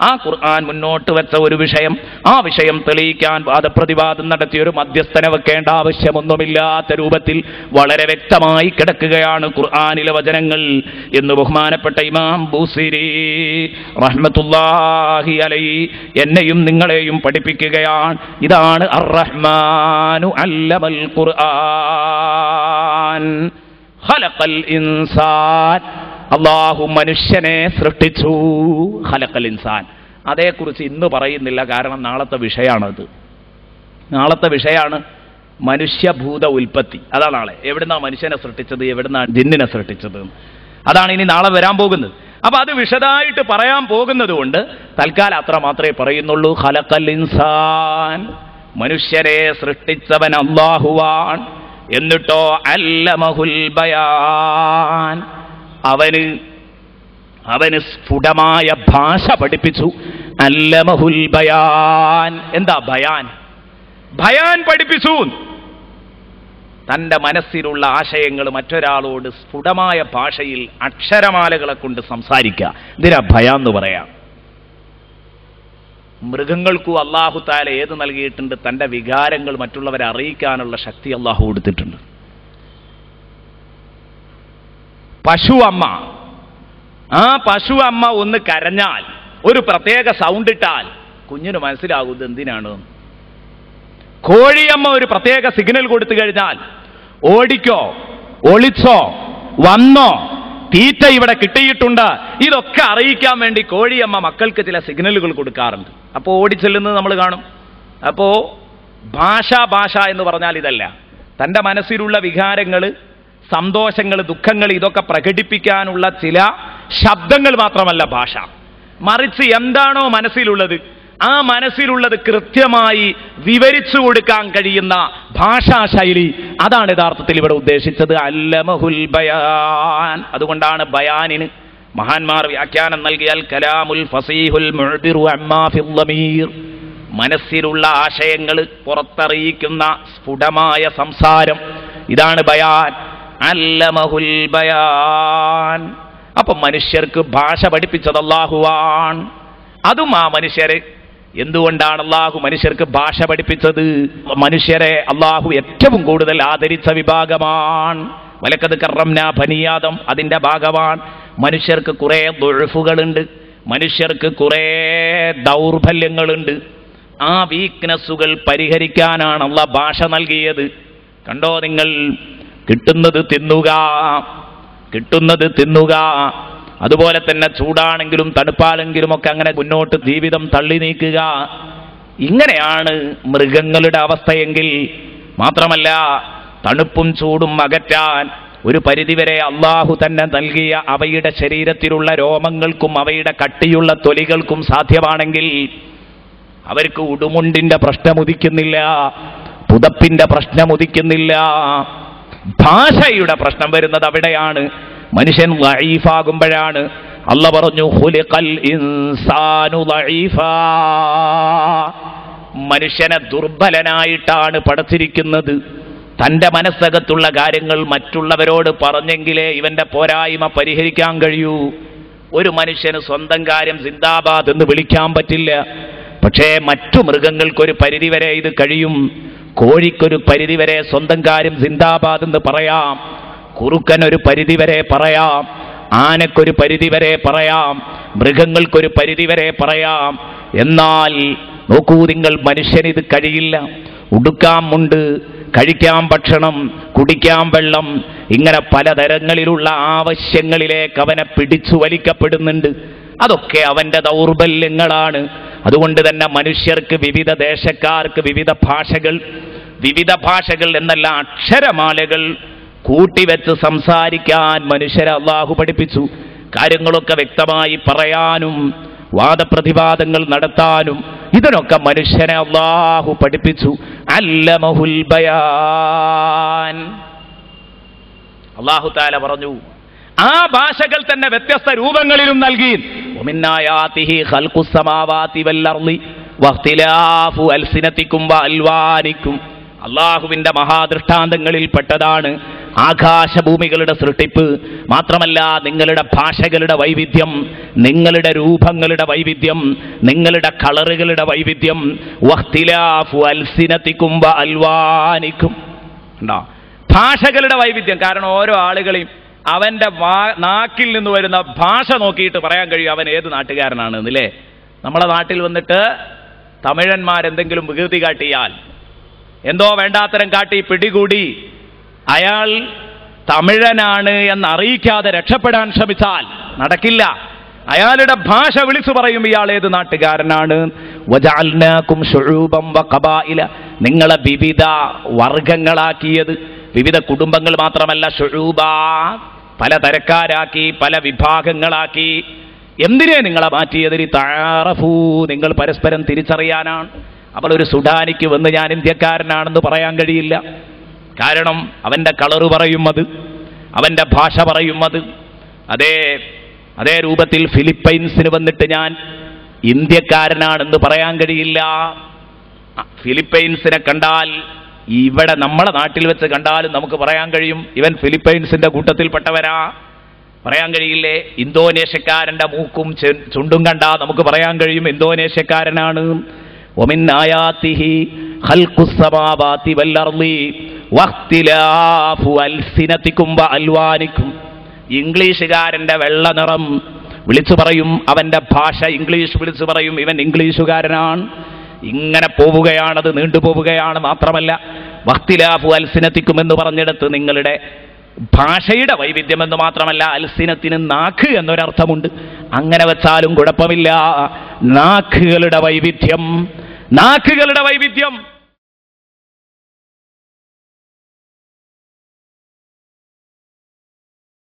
[SPEAKER 1] ആ ഖുർആൻ മുന്നോട്ട് വെച്ച ഒരു വിഷയം, ആ വിഷയം തെളിയിക്കാൻ വാദപ്രതിവാദം നടത്തിയ ഒരു മധ്യസ്ഥനെ വെക്കേണ്ട ആവശ്യമൊന്നുമില്ലാത്ത രൂപത്തിൽ വളരെ വ്യക്തമായി കിടക്കുകയാണ് ഖുർആനിലെ വചനങ്ങൾ എന്ന് ബഹുമാനപ്പെട്ട ഇമാം ബൂസിരി റഹ്മത്തുള്ളാഹി അലൈഹി എന്നെയും നിങ്ങളെയും പഠിപ്പിക്കുകയാണ്. ഇതാണ് അർ-റഹ്മാനു അല്ലമൽ ഖുർആൻ ഖലഖൽ ഇൻസാൻ, അല്ലാഹു മനുഷ്യനെ സൃഷ്ടിച്ചു. ഖലഖൽ ഇൻസാൻ, അതേക്കുറിച്ച് ഇന്ന് പറയുന്നില്ല, കാരണം നാളത്തെ വിഷയമാണത്. നാളത്തെ വിഷയമാണ് മനുഷ്യഭൂത ഉൽപ്പത്തി. അതാണ് നാളെ. എവിടുന്നാണ് മനുഷ്യനെ സൃഷ്ടിച്ചത്, എവിടുന്നാണ് ജിന്നിനെ സൃഷ്ടിച്ചത്, അതാണ് ഇനി നാളെ വരാൻ പോകുന്നത്. അപ്പൊ അത് വിശദമായിട്ട് പറയാൻ പോകുന്നത് കൊണ്ട് തൽക്കാലം അത്ര മാത്രമേ പറയുന്നുള്ളൂ. ഖലഖൽ ഇൻസാൻ, മനുഷ്യരെ സൃഷ്ടിച്ചവൻ അല്ലാഹുവാൻ. എന്നിട്ടോ അല്ലമഹുൽ ബയാൻ, അവന് സ്ഫുടമായ ഭാഷ പഠിപ്പിച്ചു. അല്ലമഹുൽ ബയാൻ, എന്താ ബയാൻ? ബയാൻ പഠിപ്പിച്ചു. തൻ്റെ മനസ്സിലുള്ള ആശയങ്ങൾ മറ്റൊരാളോട് സ്ഫുടമായ ഭാഷയിൽ അക്ഷരമാലകളെ കൊണ്ട് സംസാരിക്കുക, ഇതിനാ ബയാൻ എന്ന് പറയാം. മൃഗങ്ങൾക്കും അല്ലാഹു തആല ഏത് നൽകിയിട്ടുണ്ട്? തൻ്റെ വികാരങ്ങൾ മറ്റുള്ളവരെ അറിയിക്കാനുള്ള ശക്തി അല്ലാഹു കൊടുത്തിട്ടുണ്ട്. പശു അമ്മ, ആ പശു അമ്മ ഒന്ന് കരഞ്ഞാൽ, ഒരു പ്രത്യേക സൗണ്ട് ഇട്ടാൽ കുഞ്ഞിന് മനസ്സിലാകുന്നത് എന്തിനാണ്. കോഴിയമ്മ ഒരു പ്രത്യേക സിഗ്നൽ കൊടുത്തു കഴിഞ്ഞാൽ ഓടിക്കോ, ഒളിച്ചോ, വന്നോ, തീറ്റ ഇവിടെ കിട്ടിയിട്ടുണ്ട്, ഇതൊക്കെ അറിയിക്കാൻ വേണ്ടി കോഴിയമ്മ മക്കൾക്ക് ചില സിഗ്നലുകൾ കൊടുക്കാറുണ്ട്. അപ്പോൾ ഓടിച്ചെല്ലുന്നത് നമ്മൾ കാണും. അപ്പോൾ ഭാഷ എന്ന് പറഞ്ഞാൽ ഇതല്ല. തൻ്റെ മനസ്സിലുള്ള വികാരങ്ങൾ, സന്തോഷങ്ങൾ, ദുഃഖങ്ങൾ, ഇതൊക്കെ പ്രകടിപ്പിക്കാനുള്ള ചില ശബ്ദങ്ങൾ മാത്രമല്ല ഭാഷ. മറിച്ച് എന്താണോ മനസ്സിലുള്ളത്, ആ മനസ്സിലുള്ളത് കൃത്യമായി വിവരിച്ചു കൊടുക്കാൻ കഴിയുന്ന ഭാഷാശൈലി, അതാണ് യഥാർത്ഥത്തിൽ ഇവിടെ ഉദ്ദേശിച്ചത്. അല്ലമഹുൽ ബയാൻ. അതുകൊണ്ടാണ് ബയാനിന് മഹാന്മാർ വ്യാഖ്യാനം നൽകിയാൽ കലാമുൽ ഫസീഹുൽ മുഅ്ബിറു അമ്മാ ഫിൽ ളമീർ, മനസ്സിലുള്ള ആശയങ്ങൾ പുറത്തറിയിക്കുന്ന സ്ഫുടമായ സംസാരം, ഇതാണ് ബയാൻ. അല്ലമഹുൽ ബയാൻ. അപ്പൊ മനുഷ്യർക്ക് ഭാഷ പഠിപ്പിച്ചത് അല്ലാഹുവാണ്. അതും ആ മനുഷ്യരെ, എന്തുകൊണ്ടാണ് അല്ലാഹു മനുഷ്യർക്ക് ഭാഷ പഠിപ്പിച്ചത്? മനുഷ്യരെ അല്ലാഹു ഏറ്റവും കൂടുതൽ ആദരിച്ച വിഭാഗമാണ്. വലക്കത് കറംനാ ബനീ ആദം, അതിൻ്റെ ഭാഗമാണ്. മനുഷ്യർക്ക് കുറേ ദുഅഫുകളുണ്ട്, മനുഷ്യർക്ക് കുറേ ദൗർബല്യങ്ങളുണ്ട്. ആ വീക്ക്നെസ്സുകൾ പരിഹരിക്കാനാണ് അല്ലാഹു ഭാഷ നൽകിയത്. കണ്ടോ നിങ്ങൾ, കിട്ടുന്നത് തിന്നുക, അതുപോലെ തന്നെ ചൂടാണെങ്കിലും തണുപ്പാണെങ്കിലും ഒക്കെ അങ്ങനെ മുന്നോട്ട് ജീവിതം തള്ളി നീക്കുക. ഇങ്ങനെയാണ് മൃഗങ്ങളുടെ അവസ്ഥയെങ്കിൽ, മാത്രമല്ല തണുപ്പും ചൂടും അകറ്റാൻ ഒരു പരിധിവരെ അള്ളാഹു തന്നെ നൽകിയ അവയുടെ ശരീരത്തിലുള്ള രോമങ്ങൾക്കും അവയുടെ കട്ടിയുള്ള തൊലികൾക്കും സാധ്യമാണെങ്കിൽ അവർക്ക് ഉടുമുണ്ടിന്റെ പ്രശ്നമുദിക്കുന്നില്ല, പുതപ്പിന്റെ പ്രശ്നമുദിക്കുന്നില്ല. ഭാഷയുടെ പ്രശ്നം വരുന്നത് അവിടെയാണ്. മനുഷ്യൻ ലഈഫാകുമ്പോഴാണ്. അല്ലാഹു പറഞ്ഞു ഖുലിഖൽ ഇൻസാനു ലഈഫാ, മനുഷ്യനെ ദുർബലനായിട്ടാണ് പടച്ചിരിക്കുന്നത്. തൻ്റെ മനസ്സകത്തുള്ള കാര്യങ്ങൾ മറ്റുള്ളവരോട് പറഞ്ഞെങ്കിലേ ഇവന്റെ പോരായ്മ പരിഹരിക്കാൻ കഴിയൂ. ഒരു മനുഷ്യന് സ്വന്തം കാര്യം സിന്ദാബാദ് എന്ന് വിളിക്കാൻ പറ്റില്ല. പക്ഷേ മറ്റു മൃഗങ്ങൾക്കൊരു പരിധിവരെ ഇത് കഴിയും. കോഴിക്കൊരു പരിധിവരെ സ്വന്തം കാര്യം സിന്ദാബാദ് എന്ന് പറയാം, കുറുക്കനൊരു പരിധിവരെ പറയാം, ആനക്കൊരു പരിധിവരെ പറയാം, മൃഗങ്ങൾക്കൊരു പരിധിവരെ പറയാം. എന്നാൽ നോക്കൂ നിങ്ങൾ, മനുഷ്യനിത് കഴിയില്ല. ഉടുക്കാൻ മുണ്ട്, കഴിക്കാൻ ഭക്ഷണം, കുടിക്കാൻ വെള്ളം, ഇങ്ങനെ പലതരങ്ങളിലുള്ള ആവശ്യങ്ങളിലേക്ക് അവനെ പിടിച്ചു വലിക്കപ്പെടുന്നുണ്ട്. അതൊക്കെ അവന്റെ ദൗർബല്യങ്ങളാണ്. അതുകൊണ്ട് തന്നെ മനുഷ്യർക്ക്, വിവിധ ദേശക്കാർക്ക് വിവിധ ഭാഷകൾ എന്നല്ല, അക്ഷരമാലകൾ കൂട്ടിവെച്ച് സംസാരിക്കാൻ മനുഷ്യരെ അല്ലാഹു പഠിപ്പിച്ചു. കാര്യങ്ങളൊക്കെ വ്യക്തമായി പറയാനും വാദപ്രതിവാദങ്ങൾ നടത്താനും ഇതിനൊക്കെ മനുഷ്യനെ അല്ലാഹു പഠിപ്പിച്ചു. അല്ലമഹുൽ ബയാൻ. അല്ലാഹു തആല പറഞ്ഞു, ആ ഭാഷകൾ തന്നെ വ്യത്യസ്ത രൂപങ്ങളിലും നൽകി. വമിന്നായാതിഹി ഖൽഖുസ് സമാവാതി വൽ അർളി വഖ്തിലാഫു അൽസിനതികും വഅൽവാനികും. അല്ലാഹുവിന്റെ മഹാദൃഷ്ടാന്തങ്ങളിൽ പെട്ടതാണ് ആകാശഭൂമികളുടെ സൃഷ്ടിപ്പ്. മാത്രമല്ല, നിങ്ങളുടെ ഭാഷകളുടെ വൈവിധ്യം, നിങ്ങളുടെ രൂപങ്ങളുടെ വൈവിധ്യം, നിങ്ങളുടെ കളറുകളുടെ വൈവിധ്യം. വഖ്തിലാഫു അൽസിനതികും വഅൽവാനികും. ഉണ്ടോ? ഭാഷകളുടെ വൈവിധ്യം. കാരണം ഓരോ ആളുകളെയും അവന്റെ നാക്കിൽ നിന്ന് വരുന്ന ഭാഷ നോക്കിയിട്ട് പറയാൻ കഴിയും അവൻ ഏത് നാട്ടുകാരനാണ് എന്നല്ലേ. നമ്മളെ നാട്ടിൽ വന്നിട്ട് തമിഴന്മാരെന്തെങ്കിലും വികൃതി കാട്ടിയാൽ, എന്തോ വേണ്ടാത്തരം കാട്ടി പിടികൂടി അയാൾ തമിഴനാണ് എന്നറിയിക്കാതെ രക്ഷപ്പെടാൻ ശ്രമിച്ചാൽ നടക്കില്ല. അയാളുടെ ഭാഷ വിളിച്ചു പറയും ഇയാൾ ഏത് നാട്ടുകാരനാണ്. വജഅൽനാകും ശുഊബൻ വഖബായില, നിങ്ങളെ വിവിധ വർഗങ്ങളാക്കിയത്, വിവിധ കുടുംബങ്ങൾ മാത്രമല്ല, ശുഊബ, പല തരക്കാരാക്കി, പല വിഭാഗങ്ങളാക്കി. എന്തിനെ നിങ്ങളെ മാറ്റിയത്? തആറഫൂ, നിങ്ങൾ പരസ്പരം തിരിച്ചറിയാനാണ്. അപ്പോൾ ഒരു സുഡാനിക്ക് വന്ന് ഞാൻ ഇന്ത്യക്കാരനാണെന്ന് പറയാൻ കഴിയില്ല. കാരണം അവന്റെ കളറ് പറയും അത്, അവന്റെ ഭാഷ പറയും അത്. അതേ രൂപത്തിൽ ഫിലിപ്പൈൻസിന് വന്നിട്ട് ഞാൻ ഇന്ത്യക്കാരനാണെന്ന് പറയാൻ കഴിയില്ല. ഫിലിപ്പൈൻസിനെ കണ്ടാൽ ഇവിടെ നമ്മളെ നാട്ടിൽ വെച്ച് കണ്ടാലും നമുക്ക് പറയാൻ കഴിയും ഇവൻ ഫിലിപ്പൈൻസിന്റെ കൂട്ടത്തിൽപ്പെട്ടവരാ. പറയാൻ കഴിയില്ലേ? ഇന്തോനേഷ്യക്കാരന്റെ മൂക്കും ചുണ്ടും കണ്ടാ നമുക്ക് പറയാൻ കഴിയും ഇന്തോനേഷ്യക്കാരനാണ്. വമിൻ ആയാതിഹി ഖൽഖുസ് സമാവാതി വൽ അർളി വഖ്തിലാഫു അൽസിനതികും വഅൽവാനികും. ഇംഗ്ലീഷുകാരന്റെ വെള്ള നിറം വിളിച്ചു പറയും, അവന്റെ ഭാഷ ഇംഗ്ലീഷ് വിളിച്ചു പറയും ഇവൻ ഇംഗ്ലീഷുകാരനാണ്. ഇങ്ങനെ പോവുകയാണത്, നീണ്ടുപോവുകയാണ്. മാത്രമല്ല, വഖ്തിലാഫു അൽസിനതികും എന്ന് പറഞ്ഞെടുത്ത് നിങ്ങളുടെ ഭാഷയുടെ വൈവിധ്യം എന്ന് മാത്രമല്ല, അൽസിനത്തിന് നാക്ക് എന്നൊരർത്ഥമുണ്ട്. അങ്ങനെ വെച്ചാലും കുഴപ്പമില്ല. നാക്കുകളുടെ വൈവിധ്യം